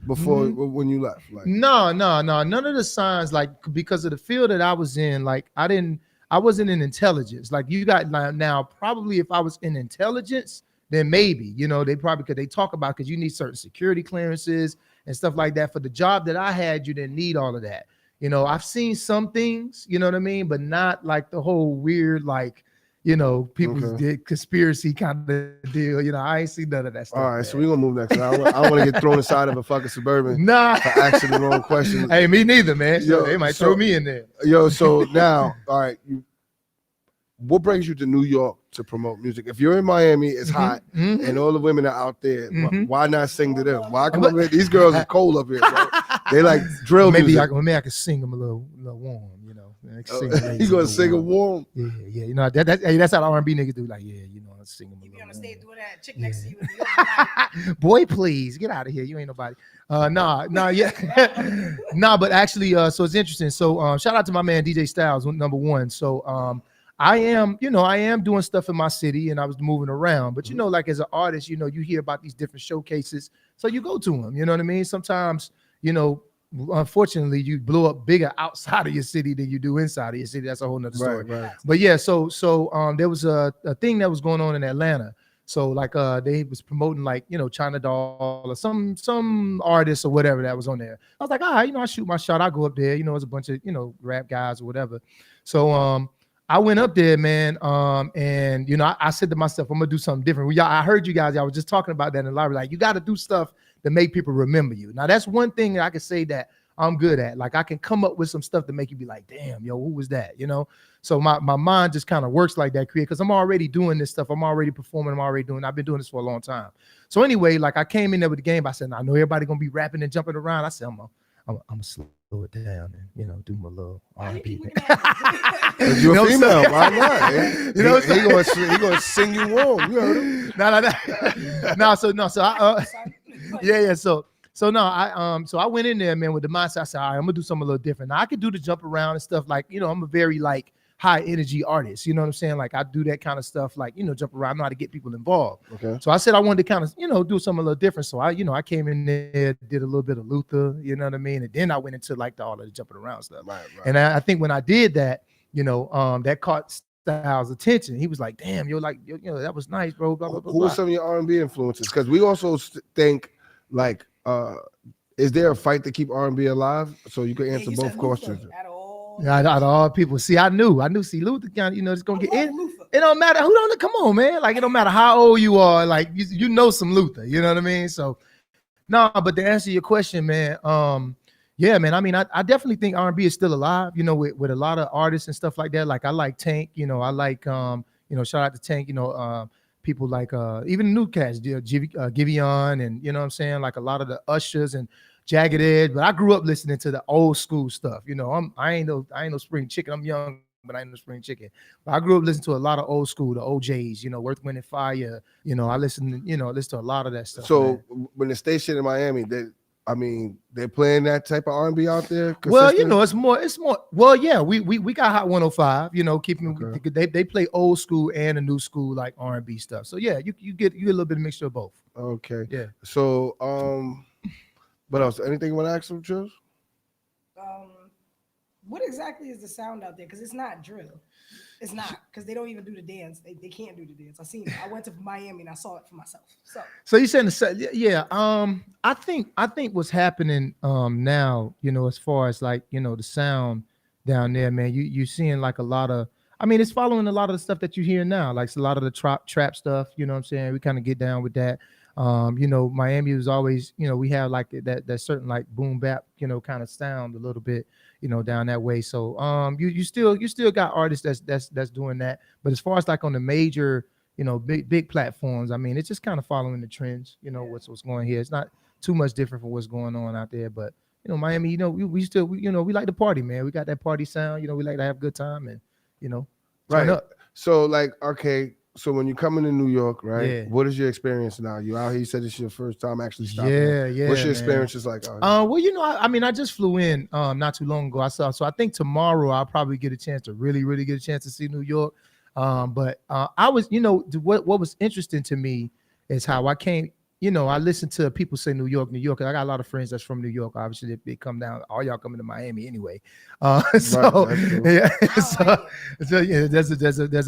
before when you left? Like, No. None of the signs, like, because of the field that I was in, like, I wasn't in intelligence. Like, you got now, probably if I was in intelligence, then maybe, you know, they probably could, they talk about, because you need certain security clearances and stuff like that. For the job that I had, you didn't need all of that. You know, I've seen some things, you know what I mean, but not like the whole weird, like, you know, people did conspiracy kind of deal. You know, I ain't seen none of that stuff. All right, man. so we're gonna move next. I don't want to get thrown inside of a fucking Suburban Nah. for asking the wrong question. Hey, me neither, man. They might throw me in there. Yo, so now, all right, what brings you to New York to promote music? If you're in Miami, it's hot, and all the women are out there. Why not sing to them? Why come up here? These girls are cold up here, bro. They like drill music. Maybe I can sing them a little warm, you know. You gonna sing a warm? Yeah. You know that's how the R&B niggas do. Like, yeah, you know, let's sing them. You be on the stage doing that. Chick next to you. Boy, please get out of here. You ain't nobody. Yeah. But actually, so it's interesting. So shout out to my man DJ Styles, number one. So I am doing stuff in my city, and I was moving around. But you know, like as an artist, you know, you hear about these different showcases, so you go to them. You know what I mean? Sometimes, you know, unfortunately, you blow up bigger outside of your city than you do inside of your city. That's a whole nother story. Right. But yeah, so there was a thing that was going on in Atlanta. So like they was promoting like, you know, China Doll or some artist or whatever that was on there. I was like, all right, you know, I shoot my shot. I go up there. You know, it's a bunch of, you know, rap guys or whatever. So I went up there, man, and you know, I said to myself, I'm gonna do something different. I heard you guys. Y'all was just talking about that in the library. Like, you got to do stuff to make people remember you. Now, that's one thing that I can say that I'm good at. Like, I can come up with some stuff to make you be like, damn, yo, who was that? You know. So my mind just kind of works like that, because I'm already doing this stuff. I'm already performing. I've been doing this for a long time. So anyway, like I came in there with the game. I said, I know everybody gonna be rapping and jumping around. I said, I'm gonna slow it down and, you know, do my little R&B. You're a female, why not? You know, he gonna sing you warm. You heard him? So I went in there, man, with the mindset. I said, all right, I'm gonna do something a little different. Now I could do the jump around and stuff, like, you know, I'm a very like high energy artist. You know what I'm saying? Like, I do that kind of stuff, like, you know, jump around. I know how to get people involved. Okay. So I said I wanted to kind of, you know, do something a little different. So I came in there, did a little bit of Luther, you know what I mean? And then I went into like all of the jumping around stuff. Right. And I think when I did that, you know, that caught Styles' attention. He was like, damn, you're like, you know, that was nice, bro. Blah, blah, blah, Who blah. are some of your R&B influences? Because we also think like, is there a fight to keep R&B alive? So you can answer both questions. Out of all people, see, I knew. See, Luther, you know, it's gonna get in. It don't matter who don't come on, man. Like, it don't matter how old you are. Like, you know some Luther. You know what I mean? So, no. But to answer your question, man, yeah, man. I mean, I definitely think R&B is still alive. You know, with a lot of artists and stuff like that. Like, I like Tank. You know, I like you know, shout out to Tank. You know, people like even the new cats, Giveon, and you know what I'm saying, like a lot of the Ushers and Jagged Edge. But I grew up listening to the old school stuff. You know, I ain't no spring chicken. I'm young, but I ain't no spring chicken. But I grew up listening to a lot of old school, the OJs, you know, Earth, Wind and Fire. You know, I listen to a lot of that stuff. So when the station in Miami, they're playing that type of R&B out there. Well, you know, it's more. Well, yeah, we got Hot 105. You know, they play old school and a new school like R&B stuff. So yeah, you get a little bit of mixture of both. Okay. Yeah. So what else? Anything you want to ask them, Jules? What exactly is the sound out there? Because it's not drill. It's not, because they don't even do the dance. They can't do the dance. I seen it. I went to Miami and I saw it for myself. So you saying yeah? I think what's happening now, you know, as far as like, you know, the sound down there, man. You seeing like a lot of. I mean, it's following a lot of the stuff that you hear now, like a lot of the trap stuff. You know what I'm saying? We kind of get down with that. You know, Miami was always, you know, we have like that certain like boom bap, you know, kind of sound a little bit, you know, down that way. So you still got artists that's doing that. But as far as like on the major, you know, big platforms, I mean, it's just kind of following the trends, you know, what's going here. It's not too much different from what's going on out there. But you know, Miami, you know, we still you know, we like to party, man. We got that party sound, you know, we like to have a good time and, you know, turn up. So like, okay. So when you come into New York, right? Yeah. What is your experience now? You out here? You said it's your first time actually stopping. Yeah. What's your experience like? Well, you know, I mean, I just flew in not too long ago. So I think tomorrow I'll probably get a chance to really get a chance to see New York. But I was, you know, what was interesting to me is how I came. You know, I listen to people say New York. I got a lot of friends that's from New York. Obviously, they come down. All y'all coming to Miami anyway. So yeah, so yeah, there's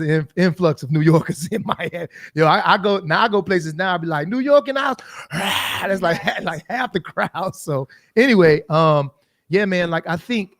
an influx of New Yorkers in Miami. You know, I go places now. I'll be like New York and I. That's like half the crowd. So anyway, Yeah, man. Like I think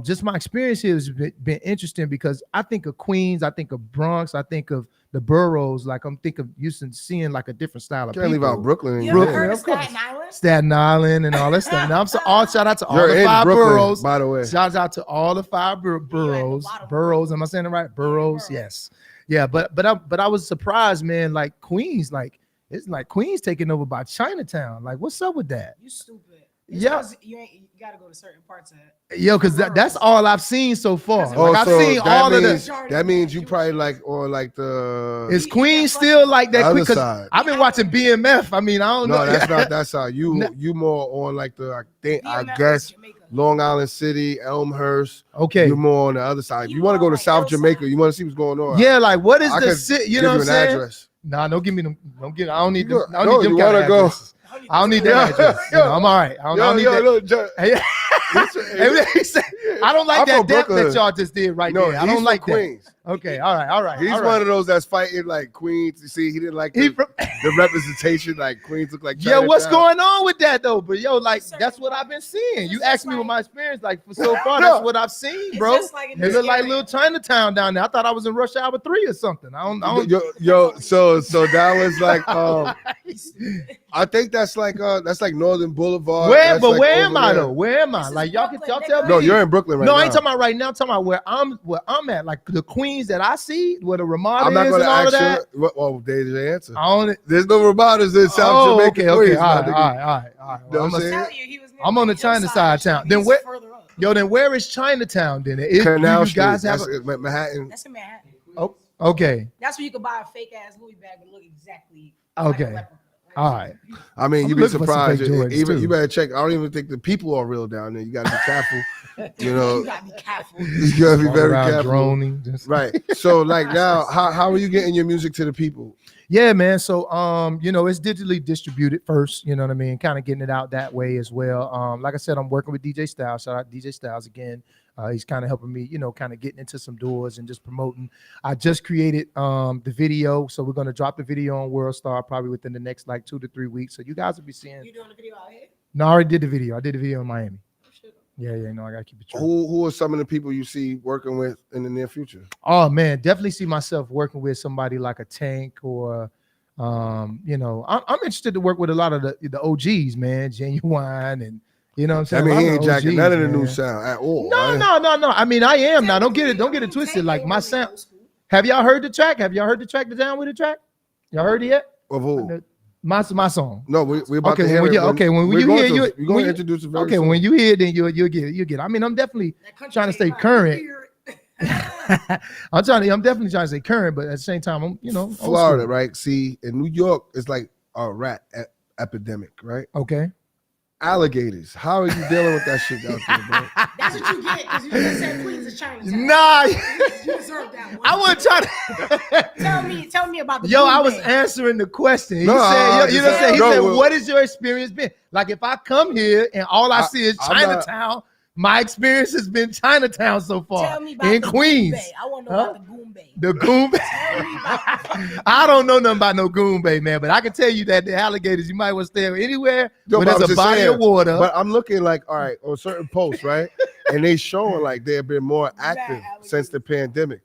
just my experience here has been interesting because I think of Queens, I think of Bronx, I think of the boroughs. Like I'm thinking of used to seeing like a different style of Can't leave people. out Brooklyn. You Brooklyn, ever heard of of course. Staten Island? Staten Island and all that stuff. Now I'm so all shout out to all You're the in 5 Brooklyn, boroughs. by the way. Shout out to all the 5 boroughs. Boroughs. Am I saying it right? Boroughs. Yes. Yeah. But I was surprised, man. Like Queens, like it's like Queens taking over by Chinatown. Like what's up with that? You stupid. It's Yeah. 'cause you gotta go to certain parts of it. Yo, because that's all I've seen so far. Oh, Like I've so seen all of means, the. that means you probably like on like the Is Queens still like that? other Because side. I've been watching BMF. I mean, I don't know. No, that's not that side. You more on like the I guess Long Island City, Elmhurst. Okay. You're more on the other side. If you want to go to South Jamaica, you want to see what's going on. Yeah, like what is I the could city? You give know what I'm an saying? address. Nah, don't give me them. Don't give. I don't need them. I No, don't need you them kind wanna of go. addresses. I don't need that address. You know, I'm all right. I don't need that. Look, Hey, I don't like I'm that from depth Brooklyn. that y'all just did right No, there. I he's don't from like Queens. that. Okay, all right. He's all right. one of those that's fighting like Queens. You see, he didn't like the representation. Like Queens look like. Yeah, what's Chinatown. going on with that though? But yo, like that's what I've been seeing. You asked me what my experience like for so far. That's what I've seen, bro. just like in It this look like area. little Chinatown down there. I thought I was in Rush Hour 3 or something. I don't. So that was like I think that's like Northern Boulevard. Where? That's But like where am over I there. though? Where am I? Like y'all tell me. No, you're in Brooklyn right No, now. I ain't talking about right now. I'm talking about where I'm at. Like the Queens that I see, where the Ramada I'm not is going and to all of ask that. you. Oh, there's your answer. I don't. There's no Ramadas in South Oh, Jamaica. okay, Queens, all my right. nigga. Well, Know I'm what a- I'm saying? I'm on the China side of town. Then where? Yo, then where is Chinatown? Then do Canal you Street. guys have? That's Manhattan. That's in Manhattan. Oh, okay, That's where you can buy a fake ass Louis bag and look exactly. okay, all right. I mean, I'm you'd be looking for some surprised. fake Jordans, Even too. you better check. I don't even think the people are real down there. You got to be careful. You know, You gotta be careful. you got to be Walk very around careful. droning, just- Right. So, like now, how are you getting your music to the people? Yeah, man. So you know, it's digitally distributed first, you know what I mean? Kind of getting it out that way as well. Like I said, I'm working with DJ Styles. Shout out DJ Styles again. He's kind of helping me, you know, kind of getting into some doors and just promoting. I just created the video, so we're gonna drop the video on World Star probably within the next like 2 to 3 weeks. So you guys will be seeing. You doing the video out here? No, I already did the video. I did the video in Miami. Yeah, no, I gotta keep it true. Who are some of the people you see working with in the near future? Oh man, definitely see myself working with somebody like a Tank or you know, I'm interested to work with a lot of the OGs, man, Genuine, and you know what I'm saying. I mean, A he lot ain't of jacking OGs, none of the new man. sound at all. No, right? no. I mean, I am now. Don't get it twisted. Like my sound. Have y'all heard the track? Have y'all heard the track? The Down with the track? Y'all heard it yet? Of who? My song. No, we're about Okay, to hear when it. you, okay, when we're you going hear to, you, we're going when to you- introduce it very okay, soon. when you hear it, then you'll get it. I mean, I'm definitely trying to stay current. I'm definitely trying to stay current, but at the same time, I'm old Florida, school. right? See, in New York, it's like a rat epidemic, right? Okay. Alligators. How are you dealing with that shit out there, bro? That's what you get because you just said Queens is Chinatown. Nah. You deserve that one. I wasn't trying to. Tell me about the. Yo, I Boom was Bag. answering the question. He No, said, you know what I'm saying? He no, said, well- what has your experience been? Like, if I come here and all I see is I'm not- Chinatown, my experience has been Chinatown so far Tell me about in the Queens. Goon Bay. I want to know Huh? about the Goon Bay. The Goon Bay. I don't know nothing about no Goon Bay, man, but I can tell you that the alligators, you might want to stay anywhere Yo, where but I'm there's a just body saying, of water. But I'm looking like, all right, on certain posts, right? And they showing like they've been more active since the pandemic.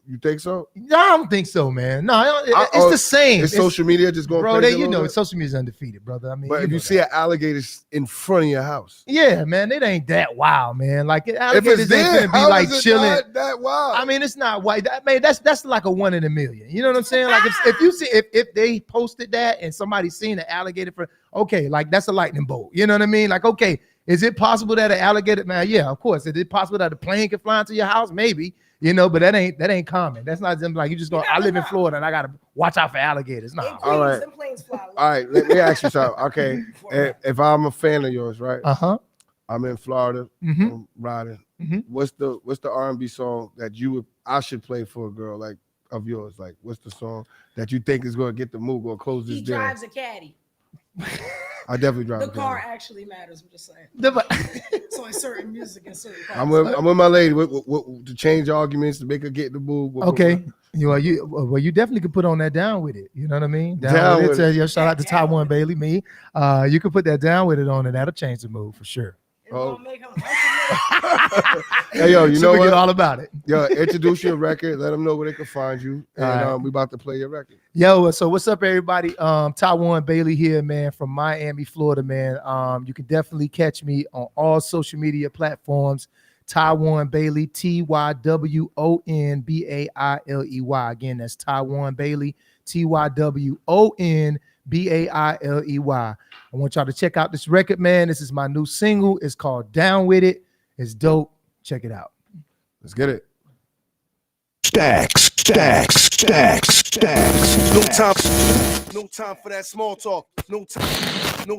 You think so? No, I don't think so, man. No, it's oh, the same. Is social media just going bro, crazy? you a know, little bit? social media is undefeated, brother. I mean, But if know you that. see an alligator in front of your house, Yeah, man, it ain't that wild, man. Like if alligators it's ain't there, gonna be how like is it chilling. not that wild? I mean, it's not white. I mean, that's like a 1 in a million. You know what I'm saying? Like if you see if they posted that and somebody seen an alligator for okay, like that's a lightning bolt. You know what I mean? Like okay, is it possible that an alligator? Now, yeah, of course. Is it possible that a plane can fly into your house? Maybe. You know, but that ain't common. That's not them like you just go. I live in Florida and I gotta watch out for alligators. No. All right. Them planes fly. All right, let me ask you something. Okay, if I'm a fan of yours, right? Uh-huh. I'm in Florida, Mhm. I'm riding. Mhm. What's the R&B song that I should play for a girl like of yours? Like, what's the song that you think is going to get the move, going to close this He down? drives a caddy. I definitely drive. The a car caddy. actually matters. I'm just saying. The- So in certain music and certain. I'm with my lady to change arguments to make her get the move. Okay. You definitely could put on that down with it. You know what I mean? Down with with it. it. Shout out to Top One Bailey, me. You could put that down with it on, and that'll change the mood for sure. Oh. Hey, yo, you know what? Forget all about it. Yo, introduce your record. Let them know where they can find you. And we about to play your record. Yo, so what's up, everybody? Taiwan Bailey here, man, from Miami, Florida, man. You can definitely catch me on all social media platforms. Taiwan Bailey, TYWONBAILEY. Again, that's Taiwan Bailey, TYWONBAILEY. I want y'all to check out this record, man. This is my new single. It's called Down With It. It's dope. Check it out. Let's get it. Stacks. No time for that small talk. No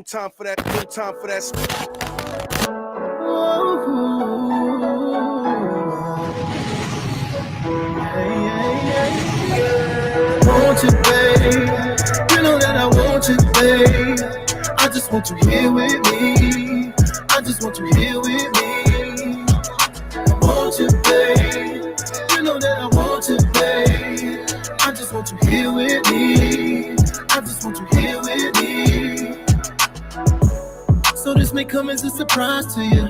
time for that. Want you, babe. You know that I want you, babe. I just want you here with me. I just want you here with me. I want you, babe. You know that I want you, babe. I just want you here with me. I just want you here with me. So this may come as a surprise to you,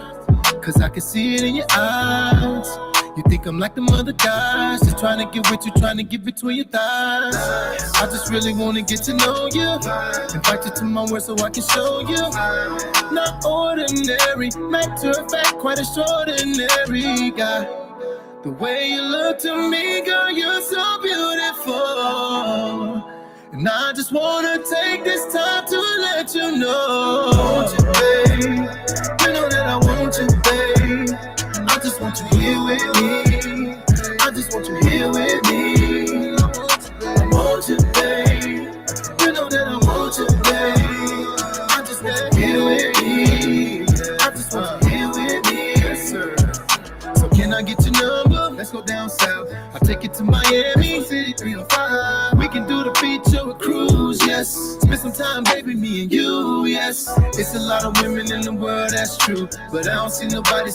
cause I can see it in your eyes. You think I'm like the other guys, just trying to get with you, trying to get between your thighs. I just really want to get to know you, invite you to my world so I can show you. Not ordinary, matter of fact, quite extraordinary guy. The way you look to me, girl, you're so beautiful. And I just want to take this time to let you know. I want you, babe. You know that I want you, babe. I just want you here with me. I just want you here with me. I want you, babe. You know that I want you, babe. I just want you here with me. I just want you here with me. Yes, sir. So can I get your number? Let's go down south. I'll take you to Miami, City 305. We can do the beach or a cruise, yes. Spend some time, baby, me and you, yes. It's a lot of women in the world, that's true. But I don't see nobody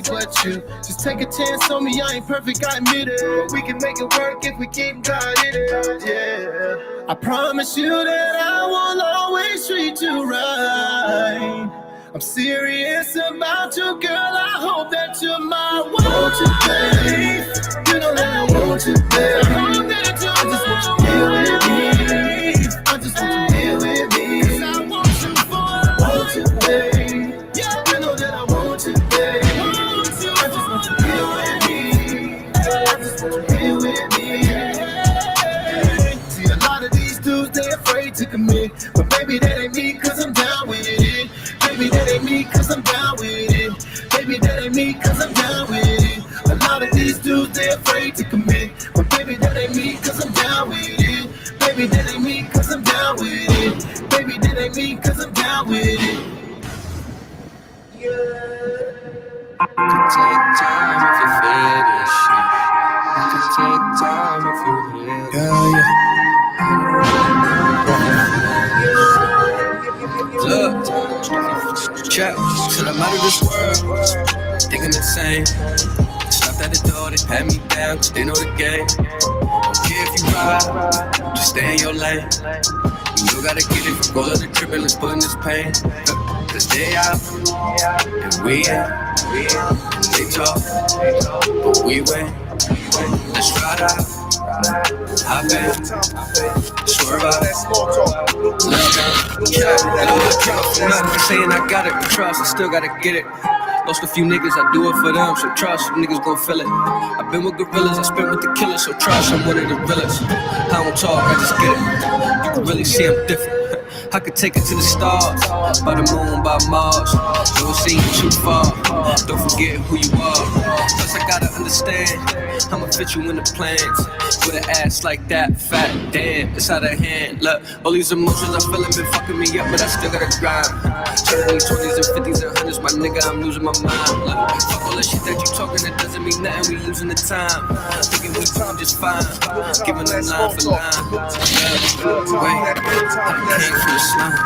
but you. Just take a chance on me, I ain't perfect, I admit it. But we can make it work if we keep God in it, yeah. I promise you that I will always treat you right. I'm serious about you, girl. I hope that you're my one. Want you, babe. You know that I want you, babe. I hope that you're I just want you here with me. I just want you here with me. 'Cause I want you for want you, babe. Yeah, you know that I want you, babe. I just want you here with me. I just want you here with me. See, a lot of these dudes, they afraid to commit. But baby, that ain't me, 'cause I'm down with it. Baby, that ain't me, 'cause I'm down with it. Baby, that ain't me, 'cause I'm down with it. A lot of these dudes, they afraid to commit. But baby, that ain't me, 'cause I'm down with it. Baby, that ain't me, 'cause I'm down with it. Baby, that ain't me, 'cause I'm down with it. I could take time if you feel this shit. I could take time if you hear this. Look, check, till I'm out of this world. Think I'm insane. Stopped at the door, they pat me down, 'cause they know the game. Don't care if you ride, just stay in your lane. You gotta get it from all of the tripping, let's put in this pain. 'Cause they out, and we in. They talk, but we win. Let's ride out. Hop in, swerve out. Nothing saying I got it, trust, I still gotta get it. Lost a few niggas, I do it for them, so trust, niggas gon' feel it. I've been with gorillas, I spent with the killers, so trust, I'm one of the realest. I don't talk, I just get it. You can really see I'm different. I could take it to the stars, by the moon, by Mars. Don't see you too far, don't forget who you are. Plus I gotta understand, I'ma fit you in the plans. With an ass like that, fat, damn, it's out of hand. Look, all these emotions I'm feeling been fucking me up, but I still gotta grind. Turning 20s and 50s and 100s, my nigga, I'm losing my mind. Look, fuck all the shit that you talking, it doesn't mean nothing, we losing the time. Thinking we time just fine, giving them line for line. Wait, I came from the slums.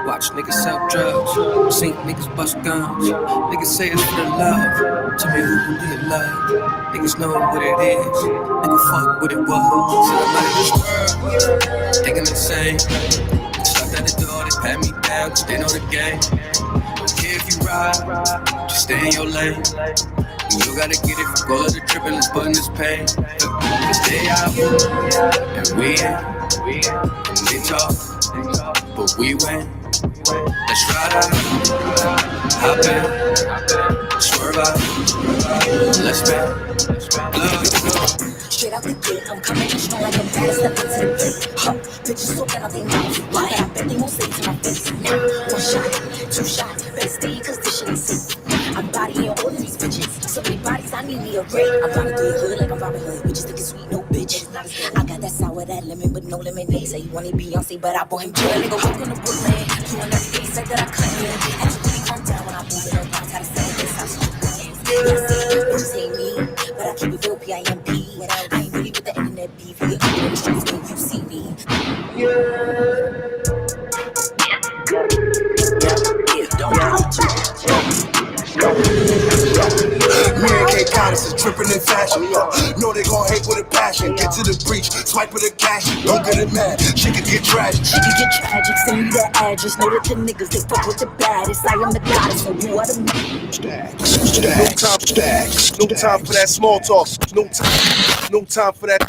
Watch niggas sell drugs, sink niggas bust guns. Niggas say it's for the love, tell me who do you love? Niggas know what it is, nigga fuck what it was. Said I'm out of this world, think I'm insane. Stopped at the door, they pat me down, 'cause they know the game. Don't care if you ride, ride. Just stay in your lane. You gotta get it from go to the trip and let's put in this pain. Let's stay out and we in. And they talk, but we win. Let's ride out, hop in, swerve out, let's spin, love. Straight out the gate, I'm coming in strong like a bad step into the gate. Huh, bitches talking out their mouth. Why? I bet they won't say to my face. Nah, 1 shot, 2 shots, better stay cause this shit ain't safe. I'm bodying all of these bitches. So many bodies, I need me a ring. I'm robbing through the hood like I'm Robin Hood. Bitches think it's sweet, no bitch. I got that sour, that lemon, but no lemonade. Say you wanted Beyonce, but I bought him jail. Nigga walk on the Brooklyn, doing everything, said that I couldn't. Had to really calm down when I move it around. Gotta say this, I should. Bitches hate me, but I keep it real PIMP. When I ain't really with the internet beef, you get in the streets when you see me. Me and K Goddess is dripping in fashion. Know they gon' hate with a passion. Get to the breach, swipe with a cash. Don't get it mad, she can get tragic. She can get tragic, send me the address. Know that the niggas, they fuck with the baddest. I am the goddess, so you are the man. Stacks. No time for that small talk. No time for that.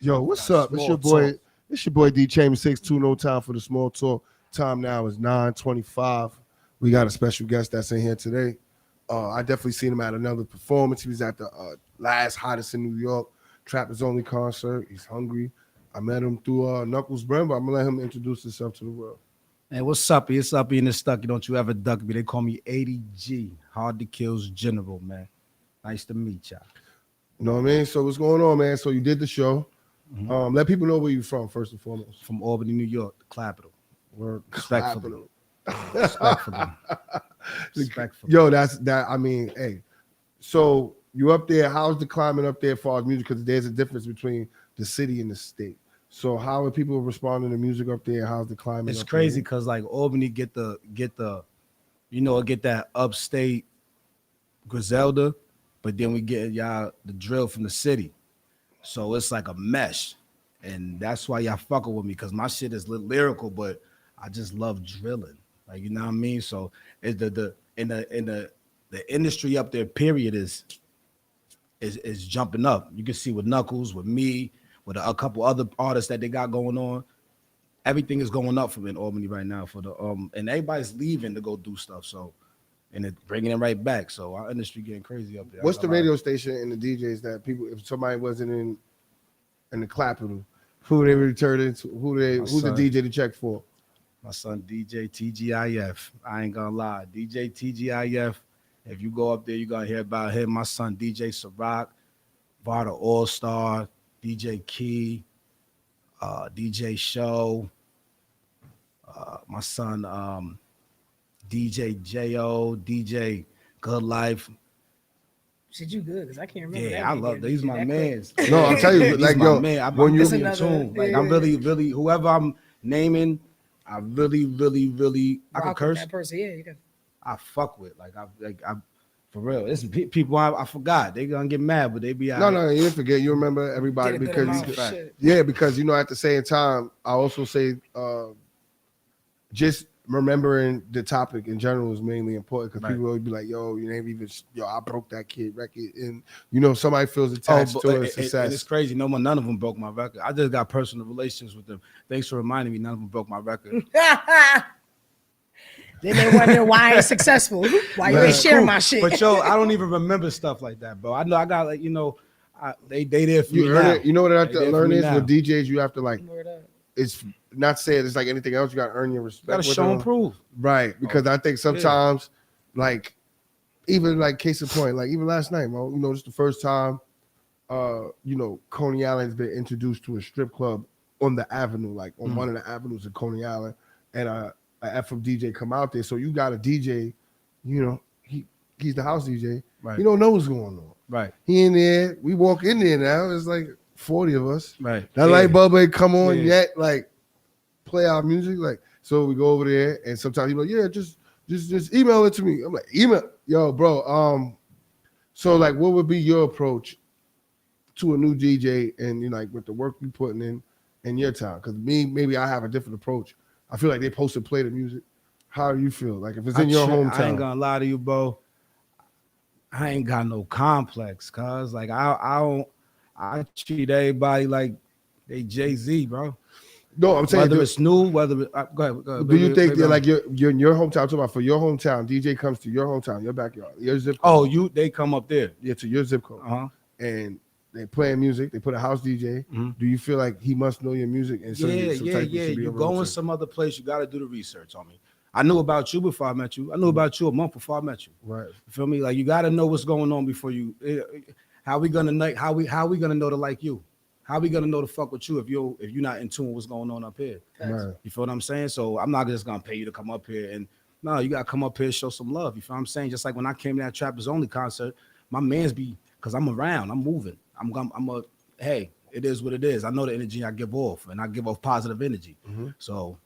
Yo, what's up? It's your boy D Chambers 62. No time for the small talk. Time now is 9:25. We got a special guest that's in here today. I definitely seen him at another performance. He was at the last hottest in New York Trappers Only concert. He's hungry. I met him through Knuckles Brand, but I'm gonna let him introduce himself to the world. Hey, what's up? It's up in the Stucky. Don't you ever duck me. They call me 80G, Hard to Kill's General, man. Nice to meet y'all. You know what I mean? So what's going on, man? So you did the show. Let people know where you're from, first and foremost. From Albany, New York, the capital. We're respectfully. Respectfully. Yo, that's that. I mean, hey. So you up there? How's the climate up there as far as music? Because there's a difference between the city and the state. So how are people responding to music up there? How's the climate? It's up crazy there? because like Albany get the get that upstate Griselda, but then we get y'all the drill from the city. So it's like a mesh, and that's why y'all fucking with me because my shit is lyrical, but I just love drilling, like you know what I mean. So it's the industry up there. Period is jumping up. You can see with Knuckles, with me, with a couple other artists that they got going on. Everything is going up from in Albany right now for the and everybody's leaving to go do stuff. So and it bringing it right back. So our industry getting crazy up there. What's the radio station and the DJs that people, if somebody wasn't in the capital, who they return to? Who's the DJ to check for? My son DJ TGIF. I ain't gonna lie, DJ TGIF. If you go up there, you're gonna hear about him. My son DJ Ciroc, Vada All Star, DJ Key, DJ Show. My son DJ Jo, DJ Good Life. Shit, you good? Cause I can't remember. Yeah, I love these my mans. No, I'm telling you, like yo, man, I'm when really in tune. Like I'm really whoever I'm naming, I really I can curse. That person, yeah, you can. I fuck with I for real. It's people I forgot. They gonna get mad, but they be out. No, you didn't forget. You remember everybody because because you know at the same time I also say just remembering the topic in general is mainly important because people will be like, yo, you ain't even, I broke that kid record. And, somebody feels attached to it. And it's crazy. None of them broke my record. I just got personal relations with them. Thanks for reminding me. None of them broke my record. Then they wonder why I ain't successful. Why you ain't sharing my shit. But yo, I don't even remember stuff like that, bro. I know I got they there for me now. You know what I have to learn is with DJs, you have to it's not saying it's like anything else. You got to earn your respect. Got to show and prove. Right. Because I think sometimes, even case in point, even last night, bro, this is the first time, Coney Island's been introduced to a strip club on the avenue, on one of the avenues of Coney Island. And an FM DJ come out there. So you got a DJ, he's the house DJ. Right. You don't know what's going on. Right. He in there. We walk in there now. It's like 40 of us. Right. That light bulb ain't come on yet. Play our music. So we go over there and sometimes he's like, just email it to me. I'm like, email. Yo, bro. So what would be your approach to a new DJ and with the work you putting in your time? Because maybe I have a different approach. I feel like they post and play the music. How do you feel? Like if it's in your hometown? I ain't gonna lie to you, bro. I ain't got no complex, cuz like I treat everybody like they Jay-Z, bro. No, I'm saying whether it's new, whether it, go ahead. Do you think that like you're in your hometown? Talking about for your hometown, DJ comes to your hometown, your backyard, your zip code. Oh, they come up there. Yeah, to your zip code. And they playing music. They put a house DJ. Do you feel like he must know your music? And so Yeah. You go in some other place, you got to do the research on me. I knew about you before I met you. I knew about you a month before I met you. Right. You feel me? Like you got to know what's going on before you. How we gonna know? How we gonna know to like you? How we gonna know to fuck with you if you're not in tune with what's going on up here? Right. You feel what I'm saying? So I'm not just gonna pay you to come up here and no, you gotta come up here and show some love. You feel what I'm saying? Just like when I came to that Trappers Only concert, my man's be because I'm around, I'm moving. Hey, it is what it is. I know the energy I give off, and I give off positive energy. So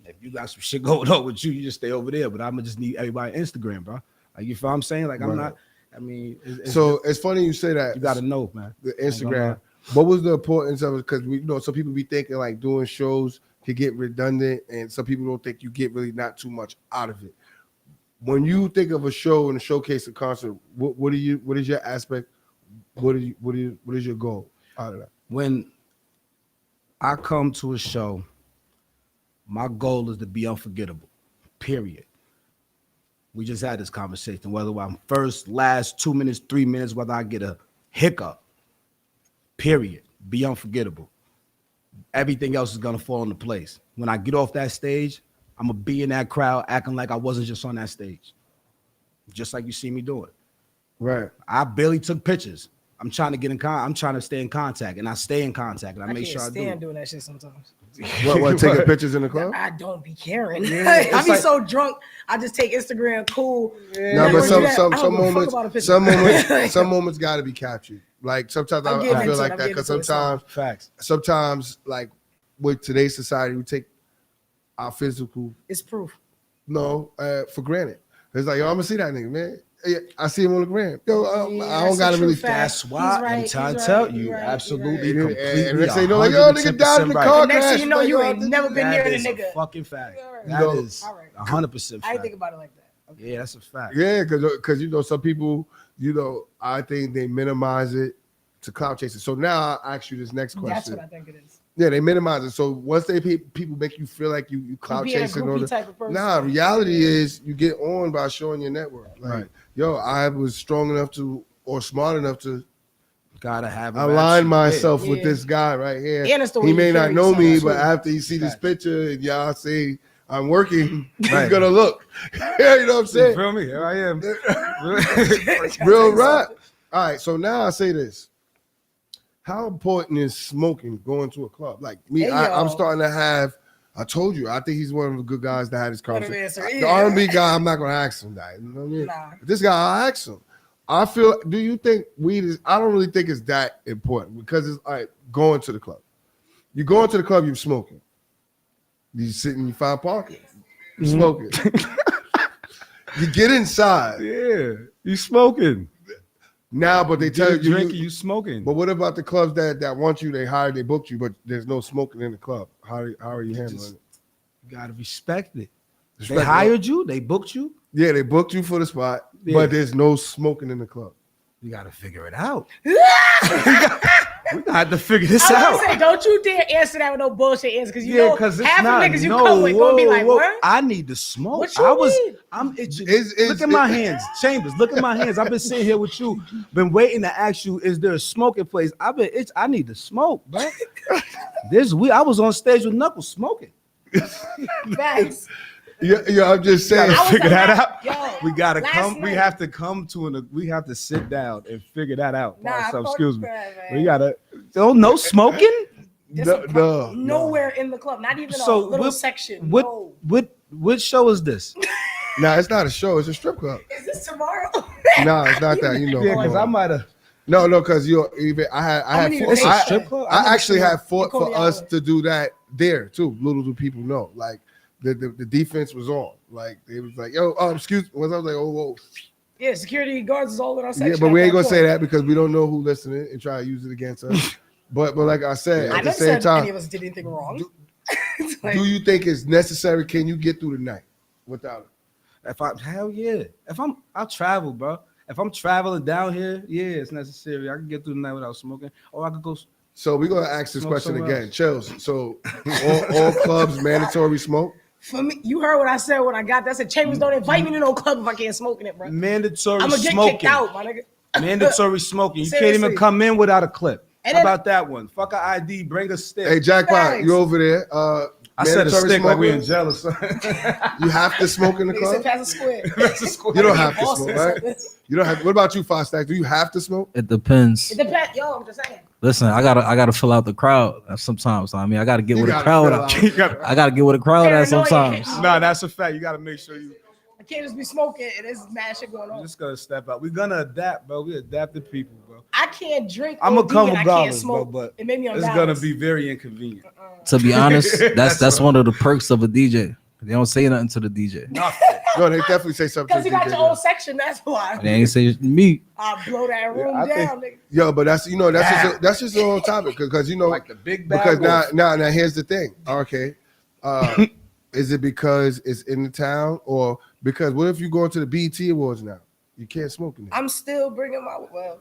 if you got some shit going on with you, you just stay over there. But I'm just need everybody on Instagram, bro. Like you feel what I'm saying? Like I'm not. I mean, it's funny you say that. You got to know, man. The Instagram. What was the importance of it? Because we some people be thinking like doing shows could get redundant, and some people don't think you get really not too much out of it. When you think of a show and a showcase, a concert, what is your aspect? What is your goal out of that? When I come to a show, my goal is to be unforgettable. Period. We just had this conversation. Whether I'm first, last, 2 minutes, 3 minutes, whether I get a hiccup. Period. Be unforgettable. Everything else is gonna fall into place. When I get off that stage, I'm gonna be in that crowd acting like I wasn't just on that stage. Just like you see me doing. Right. I barely took pictures. I'm trying to get in I'm trying to stay in contact, and I stay in contact, and I make sure I do. I can't stand doing that shit sometimes. What taking pictures in the club? I don't be caring. Yeah, I be so drunk. I just take Instagram cool. No, but some moments got to be captured. Like sometimes I feel like that because sometimes like with today's society we take our physical. It's proof. No, for granted. It's like, yo, I'm gonna see that nigga, man. I see him on the gram. Yo, I don't gotta really. That's why I'm trying to tell you, absolutely, completely. And they say, no, like, yo, nigga died in the car crash. Next thing you know, you ain't never been near the nigga. Fucking fact. That is 100% fact. I didn't think about it like that. Okay. Yeah, that's a fact. Yeah, because some people, I think they minimize it to clout chasing. So now I ask you this next question. That's what I think it is. Yeah, they minimize it. So once people make you feel like you clout chasing, nah. Reality is you get on by showing your network. Like, right. Yo, I was strong enough to or smart enough to gotta have align myself with this guy right here. He may not know me, but after you see this picture and y'all say I'm working, he's gonna look. You know what I'm saying? You feel me? Here I am. Real rap. All right, so now I say this. How important is smoking going to a club? Like me, I'm starting to have. I told you, I think he's one of the good guys that had his conversation. The R&B guy, I'm not gonna ask him that. You know what I mean? Nah. This guy, I'll ask him. I feel. Do you think weed is? I don't really think it's that important because it's like going to the club. You go into the club, you're smoking. You sitting, you find parking. You're smoking. You get inside. Yeah, you smoking. Now, but they tell you drinking, you smoking. But what about the clubs that want you? They hired, they booked you, but there's no smoking in the club. How are you handling it? You gotta respect it. They hired you, they booked you. Yeah, they booked you for the spot, but there's no smoking in the club. You gotta figure it out. We got to figure this I out. was gonna say, don't you dare answer that with no bullshit answer, because you know half the niggas you come with gonna be like, what? I need to smoke. What you mean? I'm itching. Look at my hands, Chambers. Look at my hands. I've been sitting here with you, been waiting to ask you, is there a smoking place? I've been itching. I need to smoke, bro. I was on stage with Knuckles smoking. Facts. Yeah, I'm just saying. Figure that out. We gotta come. We have to come to we have to sit down and figure that out. So, excuse me. We gotta. No smoking. Nowhere in the club. Not even a little section. What show is this? Nah, it's not a show. It's a strip club. Is this tomorrow? Nah, it's not that. You know. Yeah, because I might have. No, because I actually had fought for us to do that there too. Little do people know, like. The defense was on. Like it was like, yo, excuse me. I was like, oh, whoa. Yeah, security guards is all in our section. Yeah, but we ain't gonna say that because we don't know who listening and try to use it against us. but like I said, at the same time, any of us did anything wrong. Do you think it's necessary? Can you get through the night? without it? If I'll travel, bro. If I'm traveling down here, yeah, it's necessary. I can get through the night without smoking, or I could go. So we're gonna ask this Smoke question somewhere again. else. Chills. So all clubs mandatory smoke? For me, you heard what I said when I got that. I said Chambers don't invite me to no club if I can't smoke in it, bro. Mandatory I'm gonna get smoking. kicked out, my nigga. Mandatory smoking. You can't Seriously. even come in without a clip. And How then- about that one? Fuck an ID, bring a stick. Hey, Jackpot, Thanks. you over there? I said a mandatory stick like we smoking? in jail or something. You have to smoke in the Nigga said club. pass a square. You don't have to Boston smoke, or right? something. You don't have. What about you, Fostack? Do you have to smoke? It depends. It depends. Yo, I'm just saying. Listen, I gotta fill out the crowd sometimes. I mean, I gotta get You with the gotta crowd. fill At. I gotta get with the crowd at Paranoia. sometimes. Nah, that's a fact. You got to make sure you. I can't just be smoking and there's mad shit going I'm on. just gonna step out. We're gonna adapt, bro. We adapted people, bro. I can't drink. I'm gonna OD come and I can't regardless, bro. smoke. But It made me it's gonna unbalanced. be very inconvenient. To be honest, that's right. one of the perks of a DJ. They don't say nothing to the DJ. No, they definitely say something. Because To you got the your DJ. own section, that's why. They ain't say me. I'll blow that room I think- down, nigga. Yo, but that's that's just a whole topic because Like the big bad because wolf. now here's the thing. Okay, is it because it's in the town or because what if you go to the BET Awards now? You can't smoke in there. I'm still bringing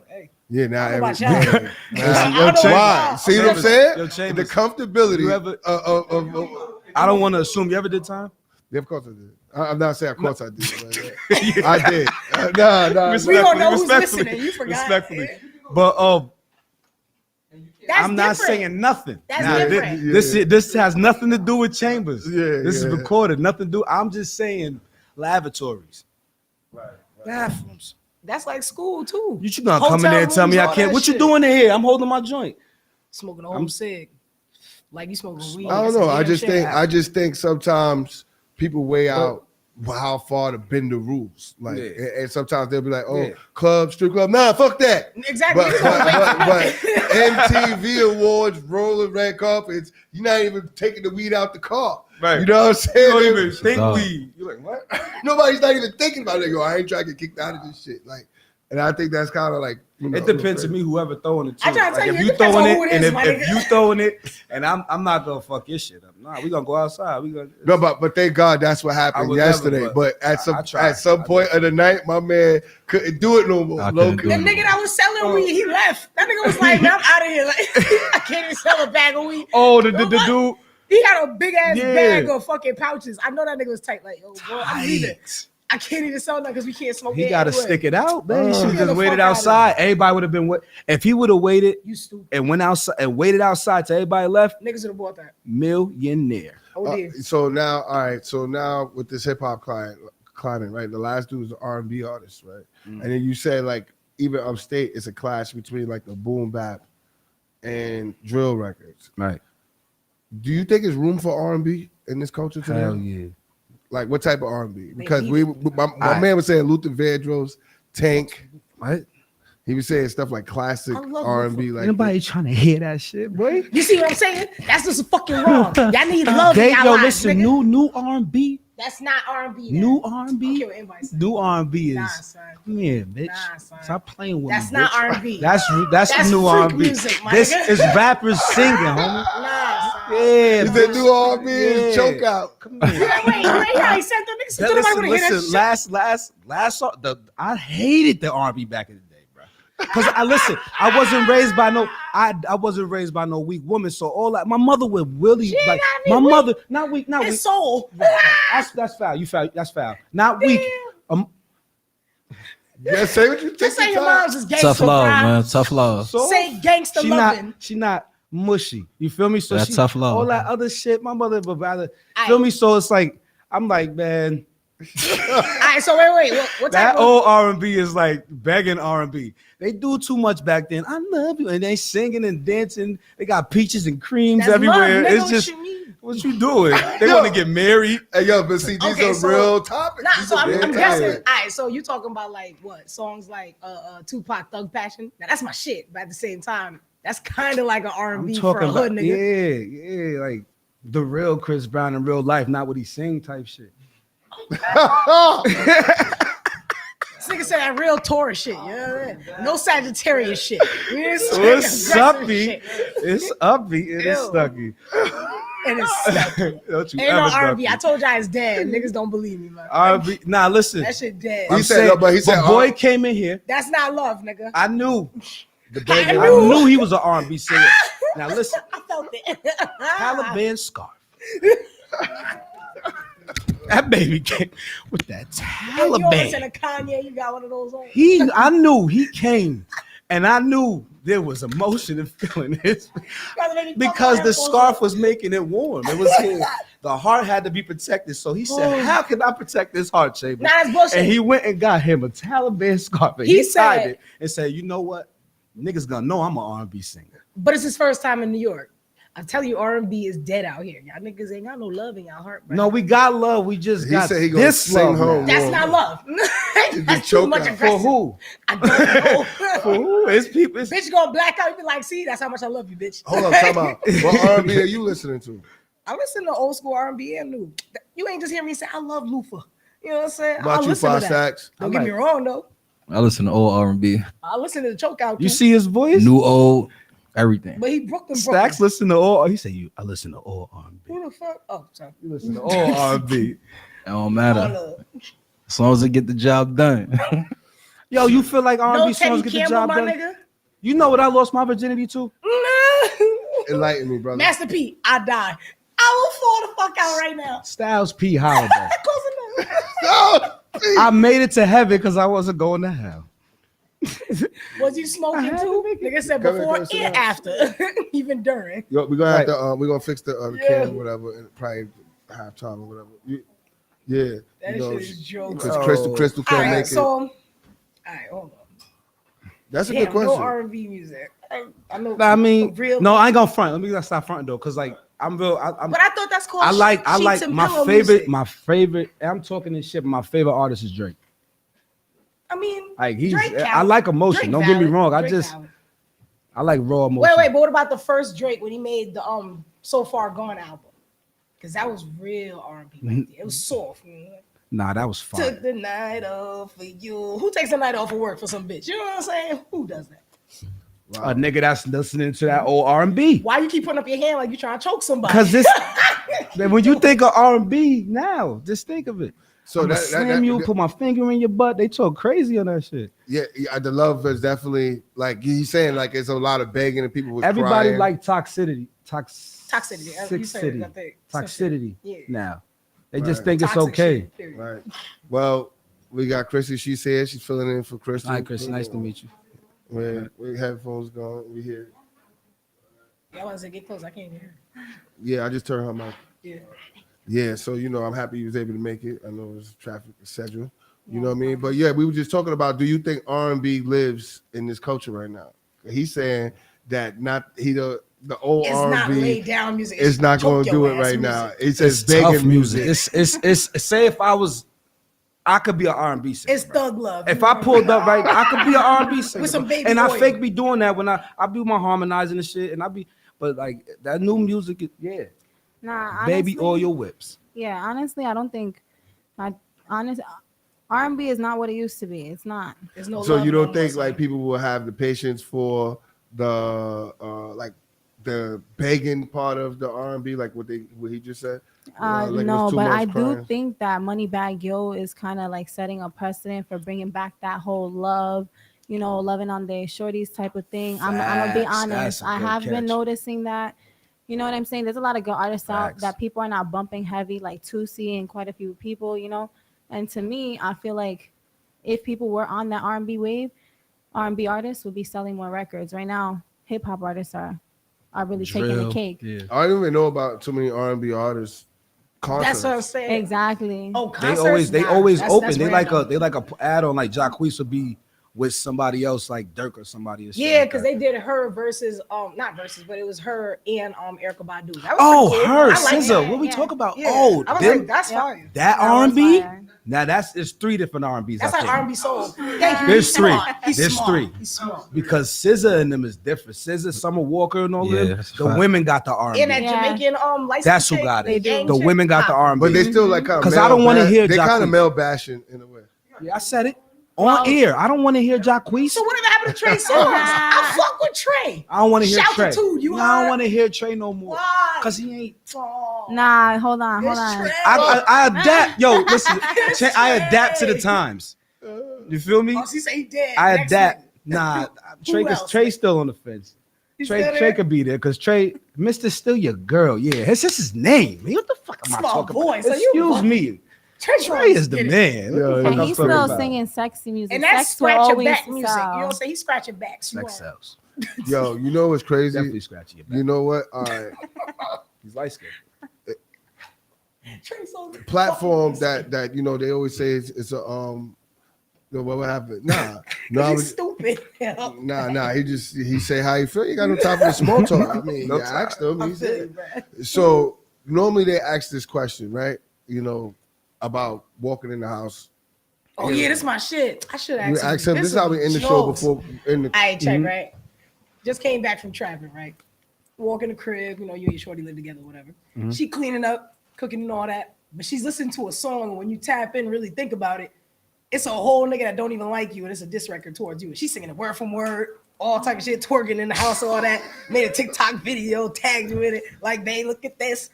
hey. Yeah, now I don't know about every- y'all. I don't know why? about See what I'm Chambers, saying? yo, The Chambers, comfortability you ever- of I don't want to assume you ever did time. yeah, of course I did. I'm not saying of course I did. But, I did. Nah. We don't know who's Respectfully, listening. You forgot. Respectfully, but That's I'm not different. saying nothing. That's Now, different. This has nothing to do with Chambers. Yeah, this is yeah. recorded. Nothing to do. I'm just saying lavatories, bathrooms. That's like school too. You gonna come in Hotel there and tell me rooms, I all can't? that What you shit. doing in here? I'm holding my joint. Smoking a whole cig. Like you smoking weed. I don't That's know. some I damn just shit. think sometimes people weigh out how far to bend the rules. Like, and sometimes they'll be like, "Oh, Yeah. club, strip club, nah, fuck that." Exactly. But, You gonna wait for but MTV Awards, rolling red carpets, you're not even taking the weed out the car. Right. You know what I'm saying? You don't even think Dog. weed. You're like, what? Nobody's not even thinking about it. They go, I ain't trying to get kicked out of this shit. Like, and I think that's kind of like, you know, It depends to me, whoever throwing it. I Too. try to tell Like, you, if it you depends throwing on it, who it and is, if, my if nigga. you throwing it, and I'm not gonna fuck your shit up. Nah, we gonna go outside. We gonna. No, but thank God that's what I happened would yesterday. never, but at I tried. some point of the night, my man couldn't do it no more. I Low couldn't do key. The nigga that was selling weed, he left. That nigga was like, man, I'm out of here. Like, I can't even sell a bag of weed. Oh, the dude. He had a big ass Yeah. bag of fucking pouches. I know that nigga was tight. Like, yo, bro, I'm leaving. I can't even sell nothing because we can't smoke. He it got to anyway. stick it out, man. He should Get have the just waited fuck outta outside. Everybody would have been. If he would have waited You stupid. and went outside and waited outside till everybody left, Niggas would have bought that. millionaire. Oh, dear. So now, all right. So now with this hip hop climate, right? The last dude was an R&B artist, right? And then you said like even upstate, it's a clash between like the boom bap and drill records. Right. Do you think there's room for R&B in this culture today? Hell yeah. Like what type of R&B? Because need my Alright. man was saying Luther Vandross, Tank. What? He was saying stuff like classic I love R&B. Like Anybody trying to hear that shit, boy? You see what I'm saying? That's just fucking wrong. Y'all need love in y'all Yo, lives, listen, nigga. new R&B, That's not R&B. new I don't R&B, care what anybody says. new R&B Nah, is son. man, bitch. Nah, son. Stop playing with That's me. not bitch. R&B. That's That's new freak R&B. music, my This nigga. is rappers singing, homie. Nah, son. Yeah, he said new R&B is Yeah. choke out. Come on. Wait, I said that nigga said nobody wanna hear that shit. Last song. I hated the R&B back in the day, bro. Because I wasn't raised by no, I wasn't raised by no weak woman. So all that, my mother would really She like ain't my weak. mother, not weak, not His weak. soul. That's foul. You foul. That's foul. Not weak. Yeah, say what you think. Just say your mom's is gangster. Tough love, bro. man. Tough love. So Say gangster she loving. she not mushy. You feel me? So That's she, tough love. all that other shit. My mother would rather Aight. feel me. So it's like I'm like, man, All right, so wait. What type that of old R&B is like begging R&B. They do too much back then. I love you, and they singing and dancing. They got peaches and creams That's everywhere. love, nigga, It's what just you mean? what you doing? They Yo. want to get married. Hey, yo, but see, these Okay, are so- real topics. Nah, These so are I'm real guessing. topics. All right, so you talking about like what songs like Tupac, Thug Passion? Now that's my shit, but at the same time, that's kind of like an I'm R&B for talking a hood about nigga. yeah, like the real Chris Brown in real life, not what he sing type shit. This nigga said that real Taurus shit. You know what I mean? No Sagittarius shit. You know what I'm saying? It's Aggressive uppy. shit. It's uppy. It is Ew. stucky. And it's stuck. Don't you Ain't no ever duck R&B. me. I told y'all it's dead. Niggas don't believe me, man. R&B. Nah, listen. That shit dead. I'm He said, saying, no, but he said, boy came in here. That's not love, nigga. I knew. I I knew he was an R&B singer. Now listen, I felt it. Taliban scarf. That baby came with that You always Taliban. said a Kanye, you got one of those on. I knew he came, and I knew there was emotion and feeling this because the scarf was making it warm. It was here. The heart had to be protected. So he said, "How can I protect this heart chamber?" Nah, that's bullshit. And he went and got him a Taliban scarf. And He he tied said- it and said, "You know what? Niggas gonna know I'm an R&B singer." But it's his first time in New York. I tell you, R&B is dead out here. Y'all niggas ain't got no love in y'all heart, bro. No, we got love. We just He got said he gonna this sing love home. now. That's not love. That's too much For aggressive. who? I don't know. For who? It's people. It's Bitch gonna black out. You be like, see, that's how much I love you, bitch. Hold on, time out. What R&B are you listening to? I listen to old school R&B and new. You ain't just hear me say I love Lufa. You know what I'm saying? About I you, listen to Five that. Stacks? Don't get me wrong though. I listen to old R&B, I listen to the choke out. You too. see his voice? new, old, everything. But he Brooklyn. Stacks listen to all. He said, I listen to all R&B. Who the fuck? Oh, sorry. You listen to all R&B. It don't matter. As long as it get the job done. Yo, you feel like R&B No songs Teddy get the Campbell, job my done? nigga. You know what I lost my virginity to? Enlighten me, brother. Master P, I die. I will fall the fuck out right now. Styles P. Holiday. Close enough. I made it to heaven because I wasn't going to hell. Was you smoking too? Nigga said Come here, before come sit and down. after, even during. Yo, we're gonna Right. have to we're gonna fix the Yeah. cam or whatever and probably halftime or whatever. Yeah. That you know, shit is joke. because Crystal All can't right, make it. so, all right, hold on. That's a Damn, good question. no R&B music. I know. I mean, real. no, I ain't gonna front. Let me stop fronting though, because like I'm real. I'm, But I thought that's called. I like sheets and my pillow favorite. music. I'm talking this shit. But my favorite artist is Drake. I mean, Like he's. Drake I valid. like emotion. Drake Don't get me valid. wrong. Drake valid. I like raw emotion. Wait, but what about the first Drake when he made the So Far Gone album? Because that was real R&B. Right there. It was soft. Nah, that was fire. Took the night off for you. Who takes the night off for work for some bitch? You know what I'm saying? Who does that? A nigga that's listening to that old R&B. Why you keep putting up your hand like you trying to choke somebody? Because this, when you think of R&B now, just think of it. So I'ma that- slam you, put my finger in your butt. They talk crazy on that shit. Yeah, the love is definitely like he's saying, like it's a lot of begging and people was Everybody crying. like toxicity. Toxicity. You said it, I think. Toxicity. Yeah. Now they just Right. think it's Toxic okay. shit, period. Right. Well, we got Chrissy. She said she's filling in for Crystal. Hi, Chris. Nice to meet you. We headphones going. We here. Y'all want to say get close? I can't hear. Yeah, I just turned her mic. Yeah. Yeah, so I'm happy you was able to make it. I know it was traffic schedule. You know what I mean? But yeah, we were just talking about, do you think R&B lives in this culture right now? He's saying that the old It's not R&B laid down music. is not going to choke do your it ass right now. music. It says It's tough begging music. It's say if I could be an R&B singer. It's thug love. If I pulled up right, I could be an R&B singer. With some bro. baby and oil. I fake be doing that when I do my harmonizing and shit, and but like that new music, yeah, Nah, baby honestly, oil whips. Yeah, honestly, I don't think. R&B is not what it used to be. It's not. There's no. So love you no don't think more, like people will have the patience for the like the begging part of the R&B, like what he just said? Like it was No, too but much I do crying? think that Moneybagg Yo is kind of like setting a precedent for bringing back that whole love, loving on their shorties type of thing. I'm gonna be Facts. honest. That's a I good have been catch. noticing that. You know what I'm saying? There's a lot of good artists out Facts. that people are not bumping heavy, like Tusi and quite a few people. And to me, I feel like if people were on that R&B wave, R&B artists would be selling more records. Right now, hip hop artists are really taking the cake. Yeah. I don't even know about too many R&B artists. Concerts. That's what I'm saying. Exactly. Oh, They concerts? always Nah, open. that's They random. like a add on, like Jacquees would be with somebody else, like Dirk or somebody. Or shit Yeah, like because that. they did her versus not versus, but it was her and Erykah Badu. That was Oh, pretty cool. her I like SZA. that. What we talk about? Yeah. Oh, I was them- like, that's fire. that That was R&B. fire. Now it's three different R&Bs. That's I like think. R&B soul. Thank you. There's He's three. smart. He's There's smart. three. He's smart. Because SZA and them is different. SZA, Summer Walker, and all Yeah, them. that's a The fact. women got the R&B. And that Yeah. Jamaican license. That's who chick, got it. gang The chick. women got the R&B. But they still like kind of 'Cause I don't wanna hear They kind of Jacquees. male bashing in a way. Yeah, I said it. on air. I don't want to hear Jacquees. So whatever happened to Trey Songz? I fuck with Trey. I don't want to hear Trey. Shoutitude, you No, I don't heard? want to hear Trey no more. Why? Cause he ain't. Nah, hold on. I adapt. Yo, listen. I adapt to the times. You feel me? Oh, she say he dead. I Next adapt. week. Nah, Who else? Trey's still on the fence. He's Trey still there? could be there because Trey, Mr. Still your girl. Yeah, it's just his name. What the fuck am I Small talking boy, about? so you Excuse fucking- me. Trey Trey is the get it. man. What the fuck And I'm he's talking still about? singing sexy music. And that's Sex will scratch your always back music. sell. You know what I'm saying? He's scratching backs. You Sex are. sells. Yo, you know what's crazy? Definitely scratchy your back. You know what? All right. He's light skinned. Trey Songz. Platform that you know they always say it's a what happened? Nah, no, He's stupid. nah. He say how you feel. You got no time for the small talk. I mean, No you time. asked him. I'm He said. feeling bad. So normally they ask this question, right? You know, about walking in the house. Oh yeah, this is my shit. I should We ask ask him. This is how we end the show before in the. I check, Mhm. right? Just came back from traveling, right? Walk in the crib, you know, you and your shorty live together, whatever. Mhm. She cleaning up, cooking and all that. But she's listening to a song, and when you tap in, really think about it, it's a whole nigga that don't even like you, and it's a diss record towards you. And she's singing it word from word, all type of shit, twerking in the house, all that. Made a TikTok video, tagged you in it, like, babe, look at this.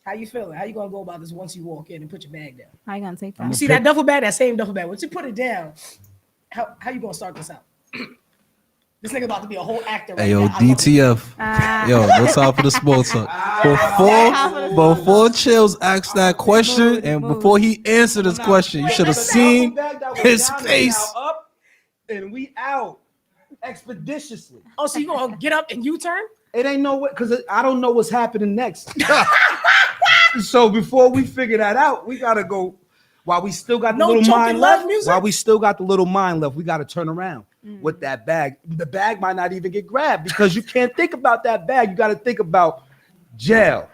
How you feeling? How you gonna go about this once you walk in and put your bag down? How you gonna take You that? see that duffel bag, that same duffel bag. Once you put it down, how you gonna start this out? This nigga about to be a whole actor. Right Hey yo, now. I love it. DTF. Yo, no time for the small talk. Before Chills asked that question, and before he answered this question, you should have seen his face. Up and we out expeditiously. Oh, so you gonna get up and U-turn? It ain't no way because I don't know what's happening next. So before we figure that out, we gotta go. While we still got the No little choking mind love left, music? while we still got the little mind left, we got to turn around with that bag. The bag might not even get grabbed because you can't think about that bag. You got to think about jail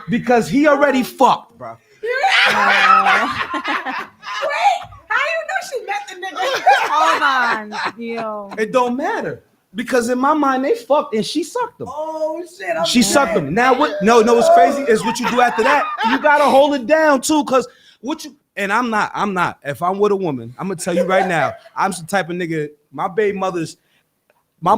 because he already fucked, bro. Wait, how you know she met the nigga? Hold on, yo. It don't matter because in my mind they fucked and she sucked him. Oh shit! I'm She sucked mad. him. Now what? No, what's crazy is what you do after that. You gotta hold it down too, cause what you and I'm not. If I'm with a woman, I'm gonna tell you right now. I'm the type of nigga. My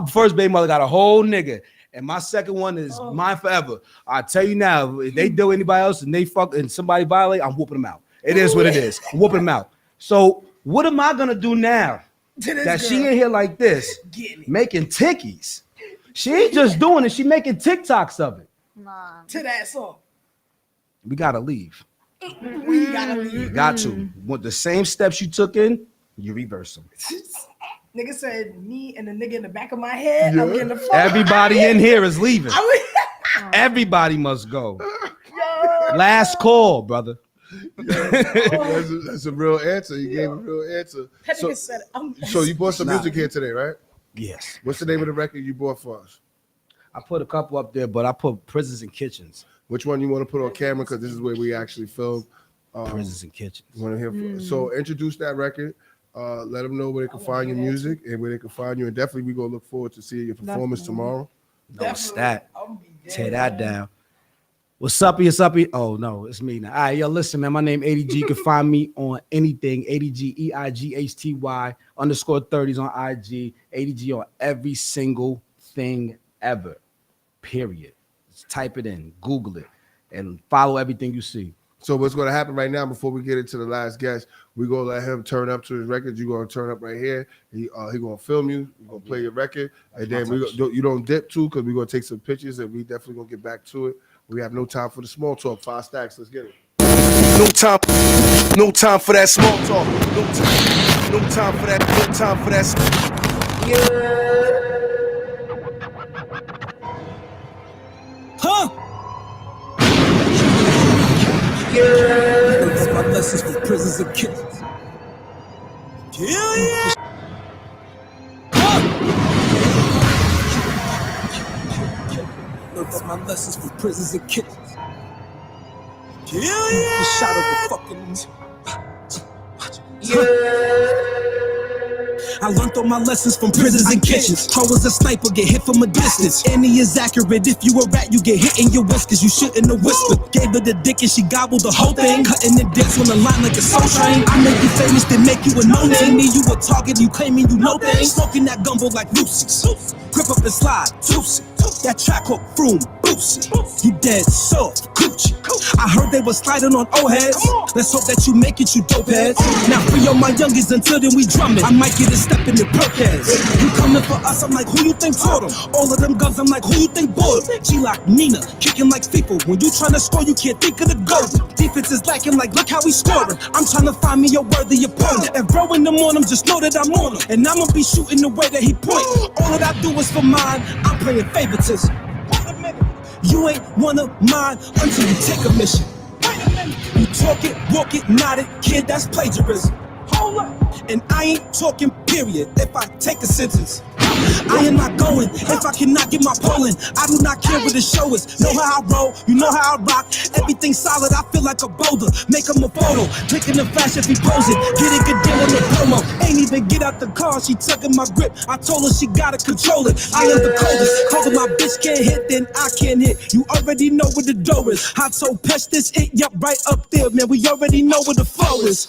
first baby mother got a whole nigga, and my second one is mine forever. I tell you now, if they do anybody else and they fuck and somebody violate, I'm whooping them out. It is what it is. I'm whooping them out. So what am I gonna do now To this that she girl. in here like this, making tickies? She ain't just doing it. She making TikToks of it. To that song. We gotta leave. We gotta leave. You got to. With the same steps you took in, you reverse them. Nigga said me and the nigga in the back of my head. I'm getting the fuck. Everybody in here is leaving. Everybody must go. Last call, brother. That's a real answer. You gave a real answer. That So, nigga said, so you bought some Nah. music here today, right? Yes. What's the name of the record you bought for us? I put a couple up there, but I put Prisons and Kitchens. Which one you want to put on camera? Because this is where we actually film. Prisons and Kitchens. You want to hear? So introduce that record. Let them know where they can find your music and where they can find you. And definitely, we gonna look forward to seeing your performance tomorrow. No, it's that. Tear that down. What's up? It's up. Oh no, it's me now. All right, yo, listen, man. My name ADG. You can find me on anything. ADG EIGHTY _30s on IG. ADG on every single thing ever. Period. Just type it in, Google it, and follow everything you see. So what's going to happen right now before we get into the last guest, we're going to let him turn up to his record. You're going to turn up right here. He going to film you. We're going to play your record. And then you don't dip too because we're going to take some pictures and we definitely going to get back to it. We have no time for the small talk. 5 stacks. Let's get it. No time for that small talk. No time for that. No time for that. Huh? It's my lessons for prisons and kittens. Yeah. It's my lessons for prisons and kittens. Yeah. The shot of the fucking. I learned all my lessons from prisons and kitchens. How was a sniper, get hit from a distance. Any is accurate, if you a rat, you get hit in your whiskers. You shouldn't have whispered. Gave her the dick and she gobbled the whole thing. Cutting the dicks on the line like a soul train. I make you famous, then make you a no-name. Me, you a target, you claiming you know things. Smoking that gumbo like Lucy's. Grip up and slide, Tootsie. That track hook, Froome, Boosie. You dead soft, Gucci. I heard they was sliding on O-heads. Let's hope that you make it, you dope heads. Now free on my youngins until then we drumming. I might get a step in the perk heads. You coming for us, I'm like, who you think taught them? All of them guns, I'm like, who you think bought them? G-Lock, Nina, kicking like FIFA. When you tryna score, you can't think of the goal. Defense is lacking, like, look how we scored them. I'm trying to find me a worthy opponent. If bro in the morning, just know that I'm on him. And I'ma be shooting the way that he point. All that I do is for mine, I'm playing favoritism. You ain't one of mine until you take a mission. You talk it, walk it, nod it, kid, that's plagiarism. Hold up. And I ain't talking period if I take a sentence. I am not going if I cannot get my polling. I do not care what the show is. Know how I roll, you know how I rock. Everything solid, I feel like a boulder. Make him a photo, clicking the flash if he posing. Get a good deal on the promo. Ain't even get out the car, she tugging my grip. I told her she gotta control it. I am the coldest. Cold my bitch can't hit, then I can't hit. You already know where the door is. Hot so pest this it, yup, right up there, man. We already know where the flow is.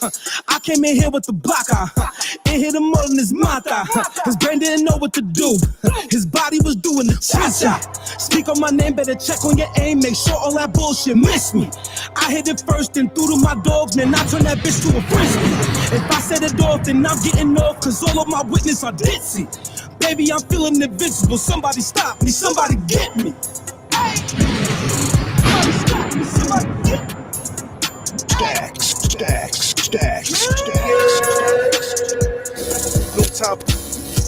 I came in here with the blocker. It hit him more than his mata. His brain didn't know what to do. His body was doing the cha-cha. Speak on my name, better check on your aim. Make sure all that bullshit miss me. I hit it first and threw to my dogs, man. I turn that bitch to a frisbee. If I set it off, then I'm getting off, cause all of my witness are ditzy. Baby, I'm feeling invincible. Somebody stop me, somebody get me. Somebody stop me, somebody get me. Stacks.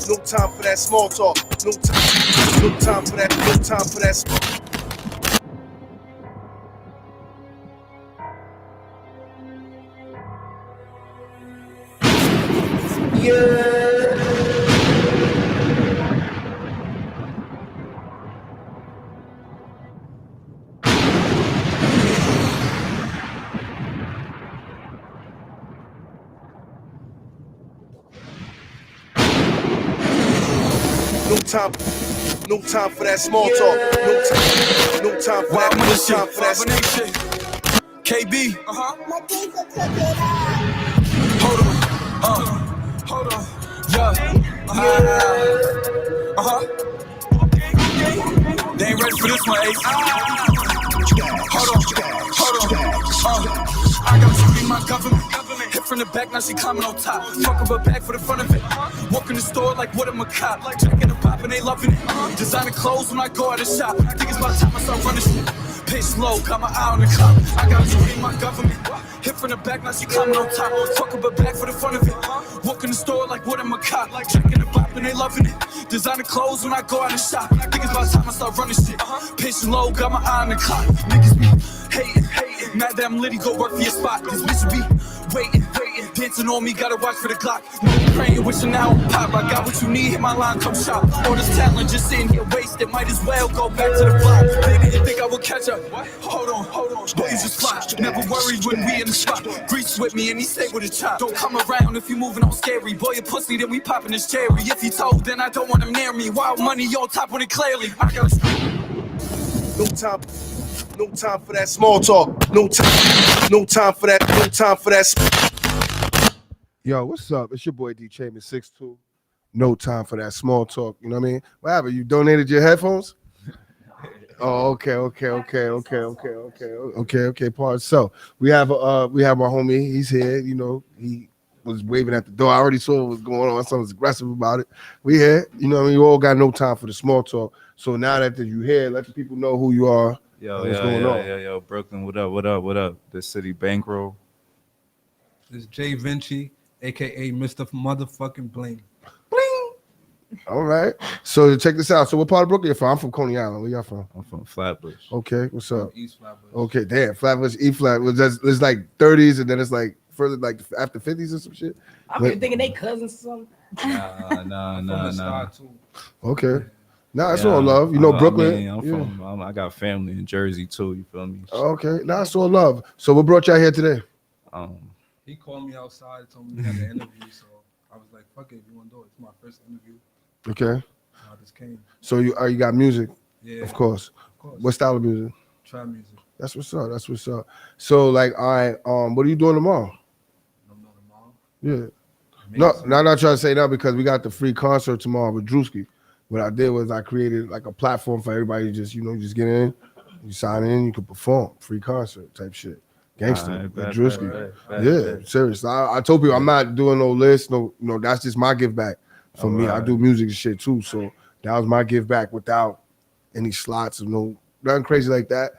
No time for that small talk. No time for that small. No time for that small talk. No time for that. No time for that. KB. Hold on. They ain't ready for this one, Ace. Hold on. I got to be my government. Hit from the back, now she climbing on top. Fuck up her back for the front of it. Walk in the store like what am a cop. Like checking the pop and they loving it. Designer clothes when I go out and shop. I think it's about time I start running shit. Pitch low, got my eye on the clock. I got to be my government. Hit from the back, now she climbing on top. Fuck up her back for the front of it. Walk in the store like what am a cop. Like checking the pop and they loving it. Designer clothes when I go out and shop. I think it's about time I start running shit. Pitch low, got my eye on the clock. Niggas be hating. Mad that I'm litty, go work for your spot. This bitch be waiting, dancing on me, gotta watch for the Glock. No praying, wishing now pop. I got what you need, hit my line, come shop. All this talent just sitting here wasted, might as well go back to the block. They didn't think I would catch up. Hold on, boys just fly. Never worried when we in the spot. Grease with me and he stay with a chop. Don't come around if you moving on scary. Boy, a pussy, then we popping his cherry. If he told, then I don't want him near me. Wild money on top of it clearly. I got No time for that small talk. No time for that. Yo, what's up? It's your boy D Chaman 6'2". No time for that small talk. You know what I mean? What happened? You donated your headphones? Oh, okay. Part. So we have our homie. He's here. You know, he was waving at the door. I already saw what was going on. Someone was aggressive about it. We here. You know what I mean? You all got no time for the small talk. So now that you're here, let the people know who you are. What's going on? Yo, Brooklyn, what up? This city bankroll. This is Jay Vinci, aka Mr. Motherfucking Bling. All right. So check this out. So what part of Brooklyn you from? I'm from Coney Island. Where y'all from? I'm from Flatbush. Okay, what's up? East Flatbush. Okay, damn. Flatbush, East Flatbush. It's like 30s and then it's like further like after 50s or some shit. I'm here thinking they cousins or something. Nah. Okay. Nah, that's all love. You know, Brooklyn. I got family in Jersey too. You feel me? Okay, nah, it's all love. So what brought y'all here today? He called me outside, told me he had an interview, so I was like, fuck it, if you want to do it. It's my first interview. Okay. I just came. So you got music? Yeah. Of course. What style of music? Trap music. That's what's up. That's what's up. So like, all right, what are you doing tomorrow? Yeah. No, I'm not trying to say that because we got the free concert tomorrow with Drewski. What I did was I created like a platform for everybody to just, you just get in, you sign in, you can perform, free concert type shit. Gangster with Drewski. Yeah, serious. I told people I'm not doing no list, no, that's just my give back. For me, I do music and shit too. So that was my give back without any slots of nothing crazy like that.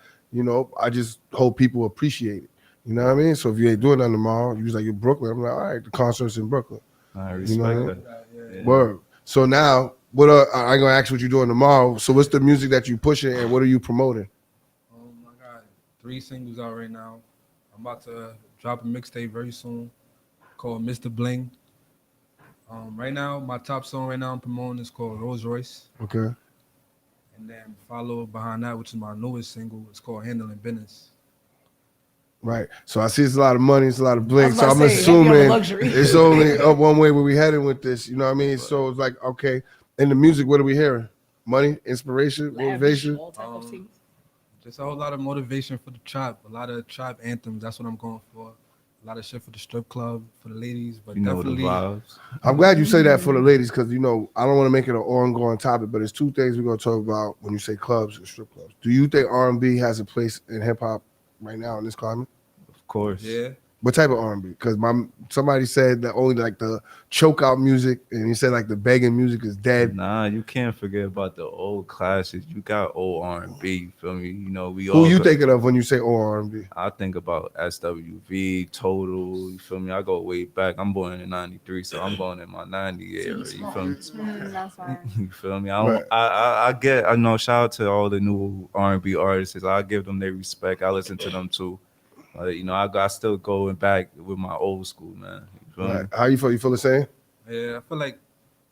I just hope people appreciate it. You know what I mean? So if you ain't doing nothing tomorrow, you was like, you're Brooklyn. I'm like, all right, the concert's in Brooklyn. I respect that. Yeah. Word. So now, I ain't gonna ask you what you're doing tomorrow. So what's the music that you pushing and what are you promoting? I got 3 singles out right now. I'm about to drop a mixtape very soon called Mr. Bling. Right now, my top song right now I'm promoting is called Rolls Royce. Okay. And then follow behind that, which is my newest single, it's called Handling Business. Right. So I see it's a lot of money, it's a lot of bling. So I'm say, assuming it's only up one way where we heading with this. You know what I mean? So it's like, okay. In the music, what are we hearing? Money, inspiration, motivation? Just a whole lot of motivation for the trap. A lot of trap anthems. That's what I'm going for. A lot of shit for the strip club, for the ladies. But definitely, the vibes. I'm glad you say that for the ladies because, I don't want to make it an ongoing topic, but there's 2 things we're going to talk about when you say clubs and strip clubs. Do you think R&B has a place in hip-hop right now in this climate? Of course. Yeah. What type of R&B? Because somebody said that only like the choke out music, and he said like the begging music is dead. Nah, you can't forget about the old classics. You got old R&B. You feel me? We Who you thinking of when you say old R&B? I think about SWV, Total. You feel me? I go way back. I'm born in '93, so I'm born in my '90 era. You feel me? That's right. You feel me? I know. Shout out to all the new R&B artists. I give them their respect. I listen to them too. I still going back with my old school, man. You feel me? How you feel? You feel the same? Yeah, I feel like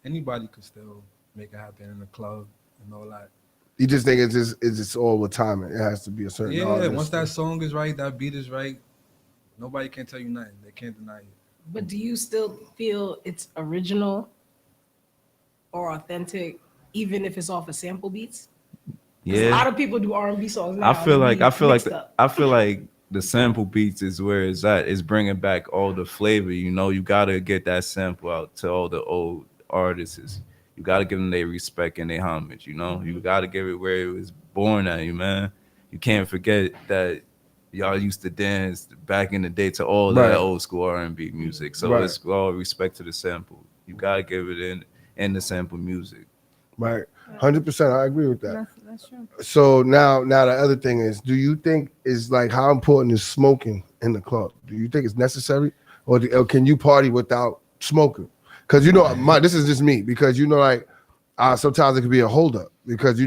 anybody could still make it happen in the club and all that. You just think it's just all with timing. It has to be a certain. Yeah, artist. once that song is right, that beat is right, nobody can tell you nothing. They can't deny it. But do you still feel it's original or authentic, even if it's off of sample beats? 'Cause Yeah. a lot of people do R&B songs now. I feel mixed like up. the sample beats is where it's at. It's bringing back all the flavor. You gotta get that sample out to all the old artists. You gotta give them their respect and their homage. You gotta give it where it was born at. Man, you can't forget that y'all used to dance back in the day to all that old school R&B music. So it's all respect to the sample. You gotta give it in the sample music. Right. 100%. I agree with that. That's true. So now the other thing is, do you think is like how important is smoking in the club? Do you think it's necessary, or can you party without smoking? Because this is just me. Because sometimes it could be a holdup. Because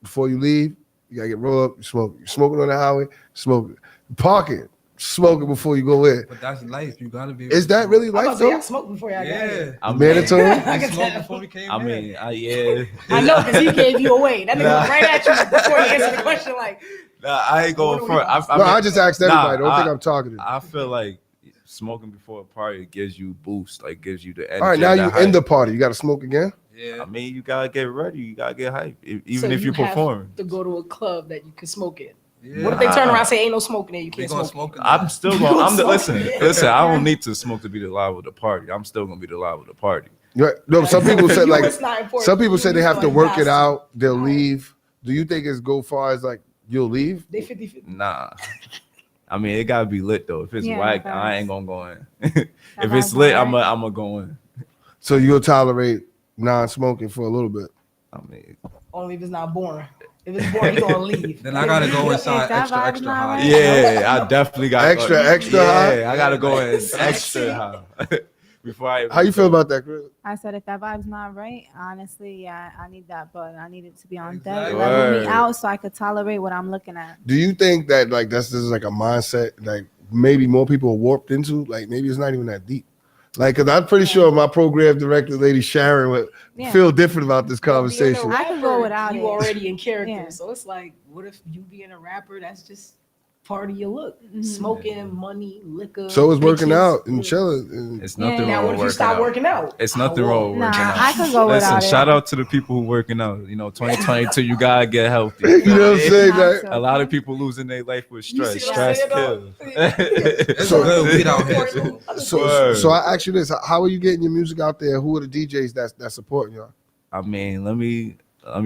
before you leave, you gotta get rolled up. You smoke. You're smoking on the highway. Smoking. Parking. Smoking before you go in. But that's life. You gotta be. Is that really life though? I smoked before y'all got here. Mandatory. I smoked before we came in. Yeah. I know because he gave you away. That nigga was right at you before you answered the question. Like, I ain't going for it. I just asked everybody. Don't think I'm talking to you. I feel like smoking before a party gives you boost, like gives you the energy. All right, now you end the party. You got to smoke again. Yeah. I mean, you gotta get ready. You gotta get hype, even so if you're performing. To go to a club that you can smoke in. Yeah. What if they turn around and say ain't no smoking there? You can't smoke. I'm still going. Listen. I don't need to smoke to be the live of the party. I'm still gonna be the live of the party. Right. No, some people said like It's not important. some people say they have to Like, work it that's- out. They'll leave. Do you think it's go far as like you'll leave? They 50-50. Nah. I mean, it gotta be lit though. If it's Yeah, whack, facts. I ain't gonna go in. If it's lit, I'm gonna go in. So you'll tolerate non-smoking for a little bit. I mean, Only if it's not boring. If it's boring, you gonna leave. Then I gotta go inside extra high. yeah, I definitely got Extra high? Yeah, I gotta go in extra high before I. How you feel about that, Chris? I said if that vibe's not right, honestly, yeah, I need that, but I need it to be on deck, Exactly. level me Word. out so I could tolerate what I'm looking at. Do you think that like this is like a mindset like maybe more people are warped into? Like maybe it's not even that deep. Like, cause I'm pretty sure my program director, Lady Sharon, would feel different about this conversation. I can go without you it. already in character. Yeah. So it's like, what if you being a rapper? That's just part of your look. Smoking, money, liquor. So it's working bitches. out and chilling. And It's nothing Now, wrong what with if you stop working out. working out? It's nothing wrong with working out. I could go Listen, without it. shout out to the people who working out. You know, 2022, you gotta get healthy. You know what I'm saying? Like, A lot of people losing their life with stress. see what I'm Stress saying, kills. It's good weed out here. so I ask you this: how are you getting your music out there? Who are the DJs that's supporting y'all? I mean, let me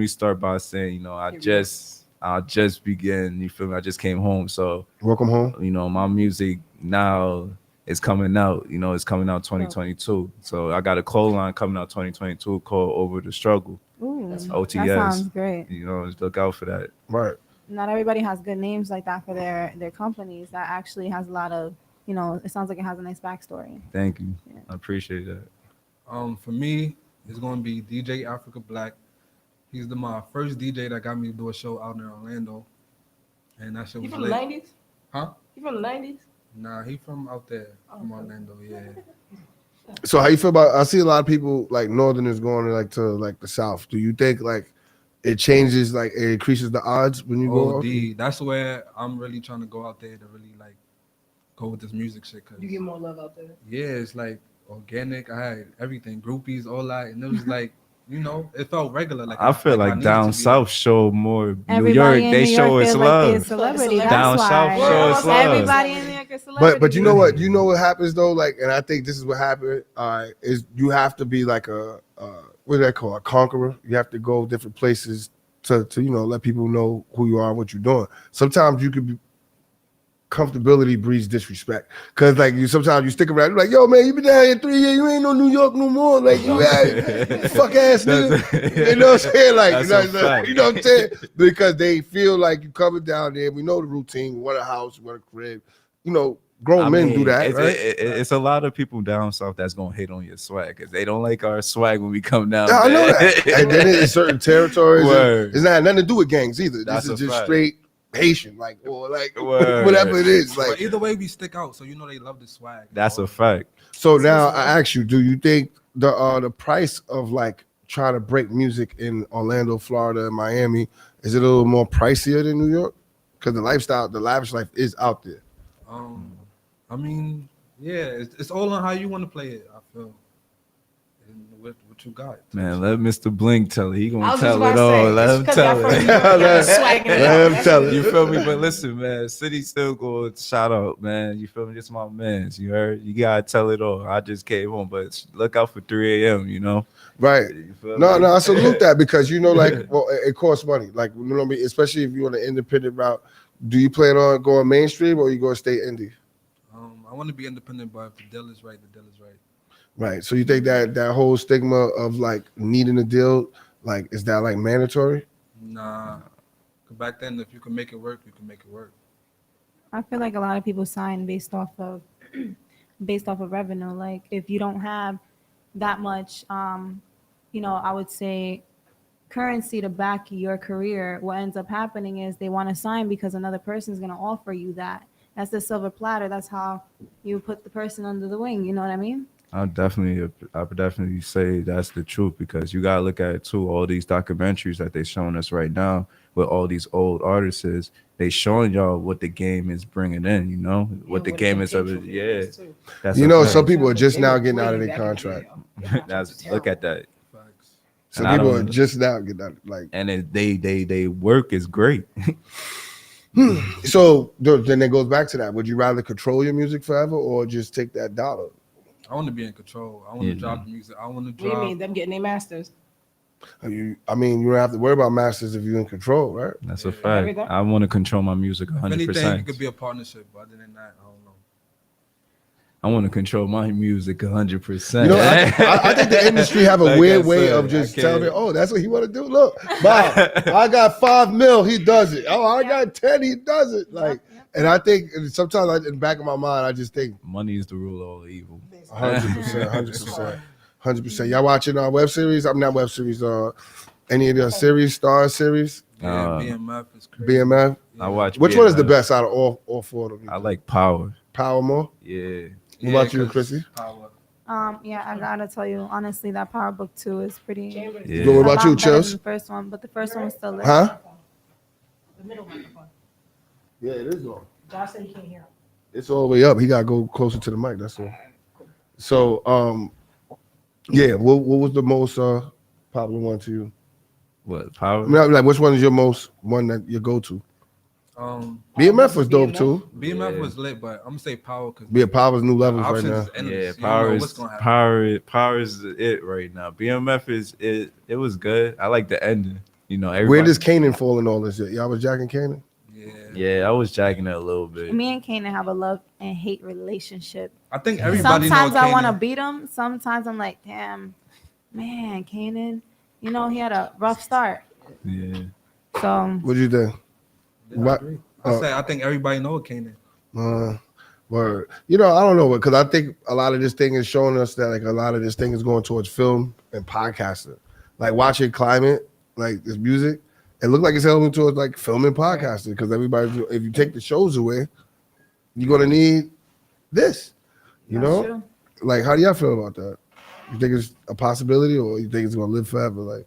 start by saying, you know, I just began. You feel me? I just came home, so welcome home. You know, my music now is coming out. You know, it's coming out 2022. So I got a call line coming out 2022 called Over the Struggle. Ooh, OTS. that sounds great. You know, just look out for that. Right. Not everybody has good names like that for their companies. That actually has a lot of, you know, it sounds like it has a nice backstory. Thank you. I appreciate that. For me, it's gonna be DJ Africa Black. He's my first DJ that got me to do a show out in Orlando, and that shit You was from the lit. 90s? Huh? You from the 90s? Nah, he from out there, from Orlando. Yeah. So how you feel about? I see a lot of people like Northerners going to the South. Do you think like it changes, like it increases the odds when you go? OD. That's where I'm really trying to go out there to really like go with this music shit. Cause You get more love out there. yeah, it's like organic. I had everything, groupies, all that, and it was like, you know, it felt regular. Like I feel like needed down to be. south show more. New Everybody York, in they New show York us feels like they're a love. celebrity. That's Down why. south show us love. Everybody in New York is celebrity. But you know what? You know what happens though. Like, and I think this is what happened. Is you have to be like a what do they call a conqueror? You have to go different places to you know let people know who you are and what you're doing. Sometimes you could be comfortability breeds disrespect because like you sometimes you stick around you're like, yo man, you been down here 3 years, you ain't no New York no more, like you had fuck ass nigga. You know what I'm saying? Like you know what I'm saying? Because they feel like you coming down there, we know the routine, we want a house, we want a crib, you know, grown men do that, right? It's a lot of people down south that's gonna hate on your swag because they don't like our swag when we come down. Yeah, I know that. And then in certain territories, Word. it's not nothing to do with gangs either. That's this is a just fact. straight Haitian, like or like Word. whatever it is. But Like either way, we stick out, so you know they love the swag. That's a fact. so now I ask you, do you think the price of like trying to break music in Orlando, Florida, and Miami is it a little more pricier than New York? Because the lifestyle, the lavish life is out there. I mean, yeah, it's all on how you want to play it. I feel, and what you got. Man, let Mr. Blink tell it. He I gonna was tell just it about to say, all. it's Let him 'cause tell y'all from it. New York, y'all swagging it out. Let him tell it. You feel me? But listen, man, City still go shout out, man. You feel me? Just my mans. You heard? You gotta tell it all. I just came home, but look out for 3 a.m. You know? Right. You feel No, me? no, I salute that because you know, like, well, it costs money. Like, you know what I mean? Especially if you're on an independent route. Do you plan on going mainstream or you going to stay indie? I want to be independent, but if the deal is right, the deal is right. Right. So you think that whole stigma of like needing a deal, like, is that like mandatory? Nah. 'Cause back then, if you can make it work, you can make it work. I feel like a lot of people sign based off of revenue. Like if you don't have that much, you know, I would say currency to back your career, what ends up happening is they want to sign because another person is going to offer you that. That's the silver platter. That's how you put the person under the wing. You know what I mean? I would definitely say that's the truth because you gotta look at it too. All these documentaries that they showing us right now with all these old artists, they showing y'all what the game is bringing in. You know what the game is of it. Yeah, that's You a know, fact. some people are just now getting out of their contract. Look at that. Some And I people are don't- just now getting out. Like, and they work is great. so then it goes back to that. Would you rather control your music forever or just take that dollar? I want to be in control. I want Yeah. to drop the music. I want to What do you drop. mean? Them getting their masters? I mean, you don't have to worry about masters if you're in control, right? That's a fact. Everything? I want to control my music If anything, it 100%. could be a partnership. But other than that, I don't know. I want to control my music 100%. You know, I think the industry have a Like weird I way said, of just I telling me, can't- oh, that's what he want to do. Look, Bob, I got 5 mil, he does it. Oh, I got 10, he does it. Like, and I think sometimes in the back of my mind, I just think money is the rule of all evil. 100%, 100%. Y'all watching web series? I'm not web series. Any of the series, Star series? Yeah, BMF is crazy. BMF. I watch. Which one is the BMF. best out of all 4 of them? I like Power. Power more. Yeah. What about you, Chrissy? Yeah, I gotta tell you honestly, that Power Book 2 is pretty. Yeah. So what about a you, lot better than Chills? The first one, but the first one was still lit. Huh? The middle microphone. Yeah, it is on. Josh said he can't hear him. It's all the way up. He gotta go closer to the mic. That's all. So, yeah. What was the most popular one to you? What power? I mean, like, which one is your most one that you go to? BMF was dope too. BMF was lit, but I'm gonna say Power because Power's new levels right options now. is endless. Yeah, You don't know what's Power gonna is Power is it right now. BMF is it. It was good. I like the ending. You know, Where everybody. does Kanan fall in all this shit? Y'all was jacking Kanan? Yeah, I was jacking it a little bit. Me and Kanan have a love and hate relationship. I think everybody. Sometimes know I want to Kanan. beat him. Sometimes I'm like, damn, man, Kanan. You know, he had a rough start. Yeah. So What do you think? What? I think everybody know Kanan. Word. You know, I don't know, because I think a lot of this thing is showing us that like a lot of this thing is going towards film and podcasting. Like watching Climate, like this music, it looked like it's heading towards like film and podcasting because everybody, if you take the shows away, you're gonna need this. You know, true. like how do y'all feel about that? You think it's a possibility, or you think it's gonna live forever? Like,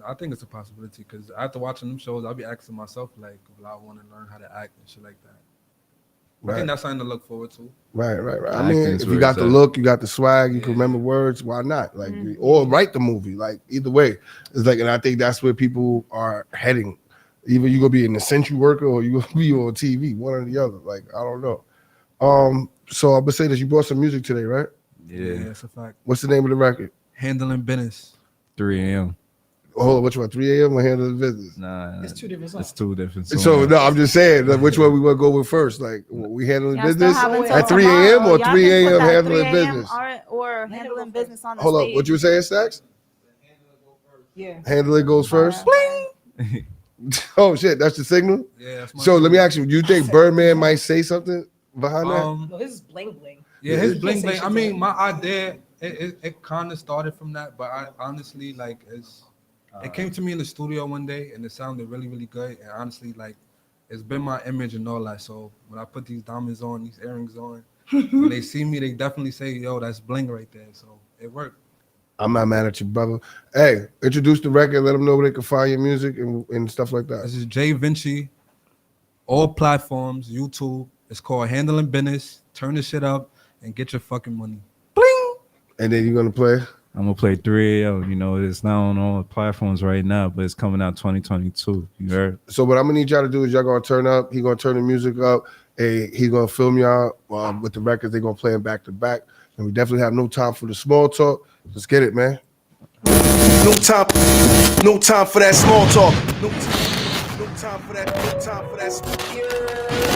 I think it's a possibility because after watching them shows, I'll be asking myself like, will I want to learn how to act and shit like that. I Right. think that's something to look forward to. Right. I Acting mean, is if where you got it's the at. look, you got the swag, you can remember words, why not? Like, or write the movie. Like, either way, it's like, and I think that's where people are heading. Either you gonna be an essential worker or you gonna be on TV, one or the other. Like, I don't know. So I'm gonna say that you brought some music today, right? Yeah, that's a fact. What's the name of the record? Handling Business. 3 a.m. Hold on, which one? 3 a.m. or Handle the Business? Nah, It's two different songs. it's two different. So songs. no, I'm just saying like, which one we want to go with first. Like, we handling Y'all still business have until at 3 tomorrow. a.m. or Y'all 3 can put a.m. that handling 3 a.m. business. or handling business on the Hold stage. up, what you saying, Stacks? Yeah. Handle it goes first. Oh shit, that's the signal. Yeah. That's my So let me ask you: do you think Birdman might say something behind that? No, his is bling bling. Yeah, his You bling can't say bling. shit I to mean, him. my idea it kind of started from that, but I honestly like it came to me in the studio one day and it sounded really really good. And honestly, like it's been my image and all that. So when I put these diamonds on, these earrings on, when they see me, they definitely say, "Yo, that's bling right there." So it worked. I'm not mad at you, brother. Hey, introduce the record. Let them know where they can find your music and stuff like that. This is Jay Vinci, all platforms, YouTube. It's called Handling Business. Turn the shit up and get your fucking money. And then you're gonna play. I'm gonna play 3 a.m. You know, it's not on all platforms right now, but it's coming out 2022. You heard? So what I'm gonna need y'all to do is y'all gonna turn up. He gonna turn the music up. And he's gonna film y'all with the records. They're gonna play them back to back. And we definitely have no time for the small talk. Let's get it, man. No time for that small talk. No time for that. No time for that.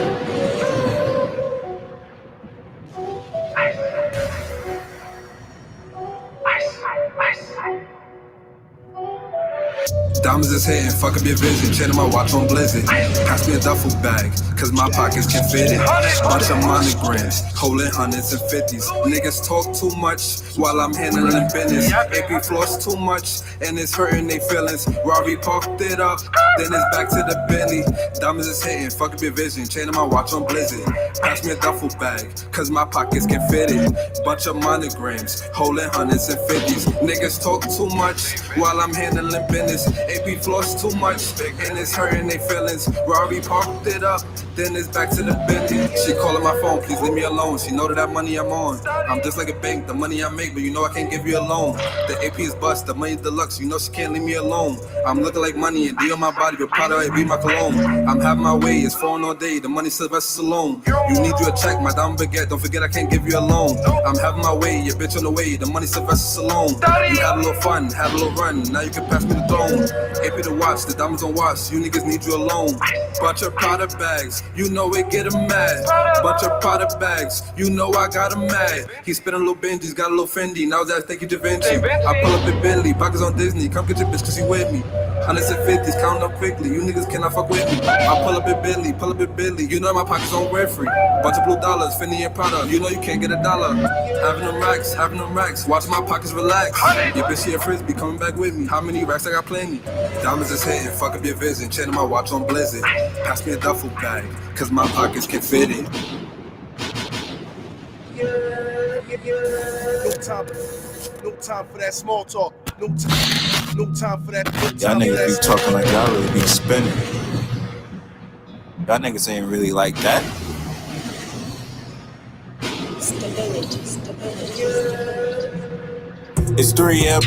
Diamonds is hitting, fuck up your vision. Chaining my watch on Blizzard. Pass me a duffel bag, cause my pockets can fit it. Bunch of monograms, holding hundreds and fifties. Niggas talk too much while I'm handling business. AP floss too much, and it's hurting they feelings. Robbie parked it up, then it's back to the Bentley. Diamonds is hitting, fuck up your vision. Chaining my watch on Blizzard. Pass me a duffel bag, cause my pockets can fit it. Bunch of monograms, holding hundreds and fifties. Niggas talk too much while I'm handling business. AP floss too much, and it's hurting they feelings. Robbie parked it up, then it's back to the Bentley. She calling my phone, please leave me alone. She know that money I'm on. I'm just like a bank, the money I make, but you know I can't give you a loan. The AP is bust, the money deluxe, you know she can't leave me alone. I'm looking like money and D on my body, but proud of it, be my cologne. I'm having my way, it's phone all day, the money Sylvester Stallone. You need you a check, my diamond baguette, don't forget I can't give you a loan. I'm having my way, your bitch on the way, the money Sylvester Stallone. You had a little fun, had a little run, now you can pass me the throne. AP to watch, the diamonds on watch, you niggas need you alone. Bunch of Prada bags, you know it get him mad. Bunch of Prada bags, you know I got him mad. He spit a little Benji's, got a little Fendi, now that's thank you Da Vinci. I pull up in Bentley, pockets on Disney, come get your bitch cause you with me. Hundreds and 50s, count up quickly, you niggas cannot fuck with me. I pull up in Bentley, you know my pockets on Winfrey. Bunch of blue dollars, Fendi and Prada, you know you can't get a dollar. Having them racks, watch my pockets relax. Your bitch here frisbee, coming back with me, how many racks I got plenty. Diamonds is hitting, fuck up your vision, chaining my watch on Blizzard. Pass me a duffel bag, cause my pockets can fit it. No time for that small talk. No time for that. Y'all niggas be talking like y'all really be spinning. Y'all niggas ain't really like that. It's 3 a.m.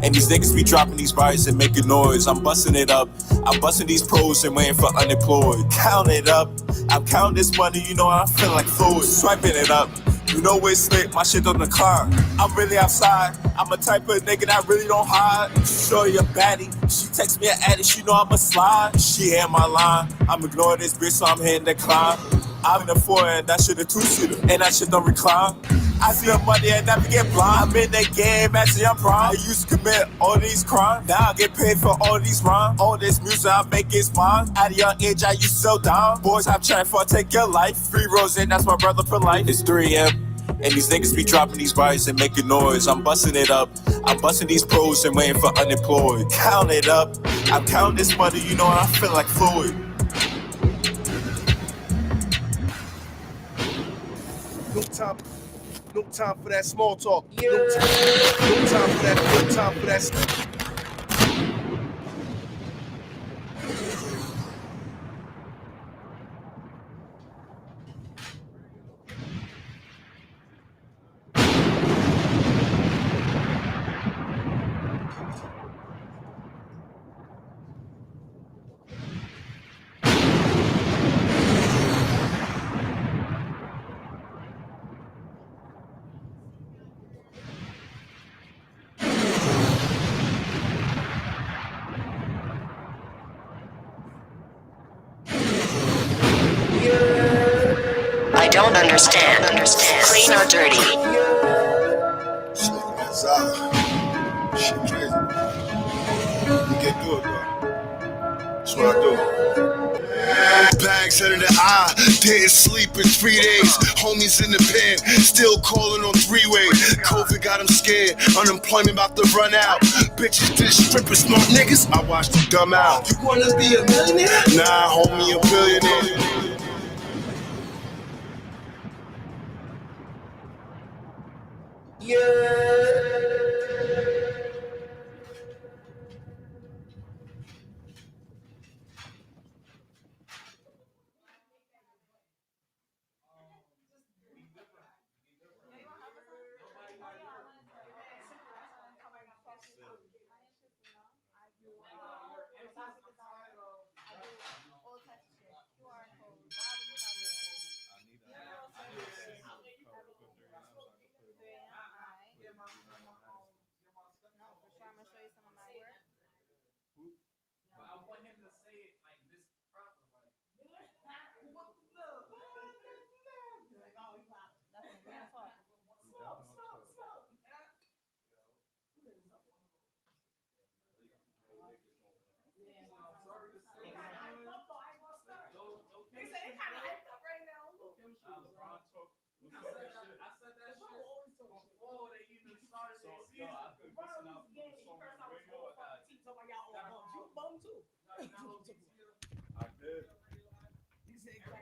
and these niggas be dropping these bars and making noise. I'm busting it up. I'm busting these pros and waiting for unemployed. Count it up. I'm counting this money, you know I feel like Floyd. Swiping it up. You know it's lit, my shit on the car. I'm really outside. I'm a type of nigga that really don't hide. Show you a baddie. She text me an addict, she know I'm a slide. She hear my line. I'm ignoring this bitch, so I'm hitting the climb. I'm in the foreign, that shit a two-seater, and that shit don't recline. I see the money and never get blind. I'm in the game, actually I'm prime. I used to commit all these crimes. Now I get paid for all these rhymes. All this music I make is mine. At a young age I used to so down. Boys I'm trying for take your life. Free rose in, that's my brother for life. It's 3 a.m. and these niggas be dropping these bars and making noise. I'm busting it up. I'm busting these pros and waiting for unemployed. Count it up. I'm counting this money, you know I feel like Floyd. No time for that small talk. No time for that. No time for that. I don't understand. Clean or dirty? Shit, that's shit crazy. You can do it, bro. That's what I do. Bags under the eye, didn't sleep in 3 days. Homies in the pen, still calling on three-way. COVID got them scared, unemployment about to run out. Bitches did strippers, smart niggas, I watched them dumb out. You wanna be a millionaire? Nah, homie, a billionaire.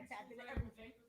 Tapped into everything.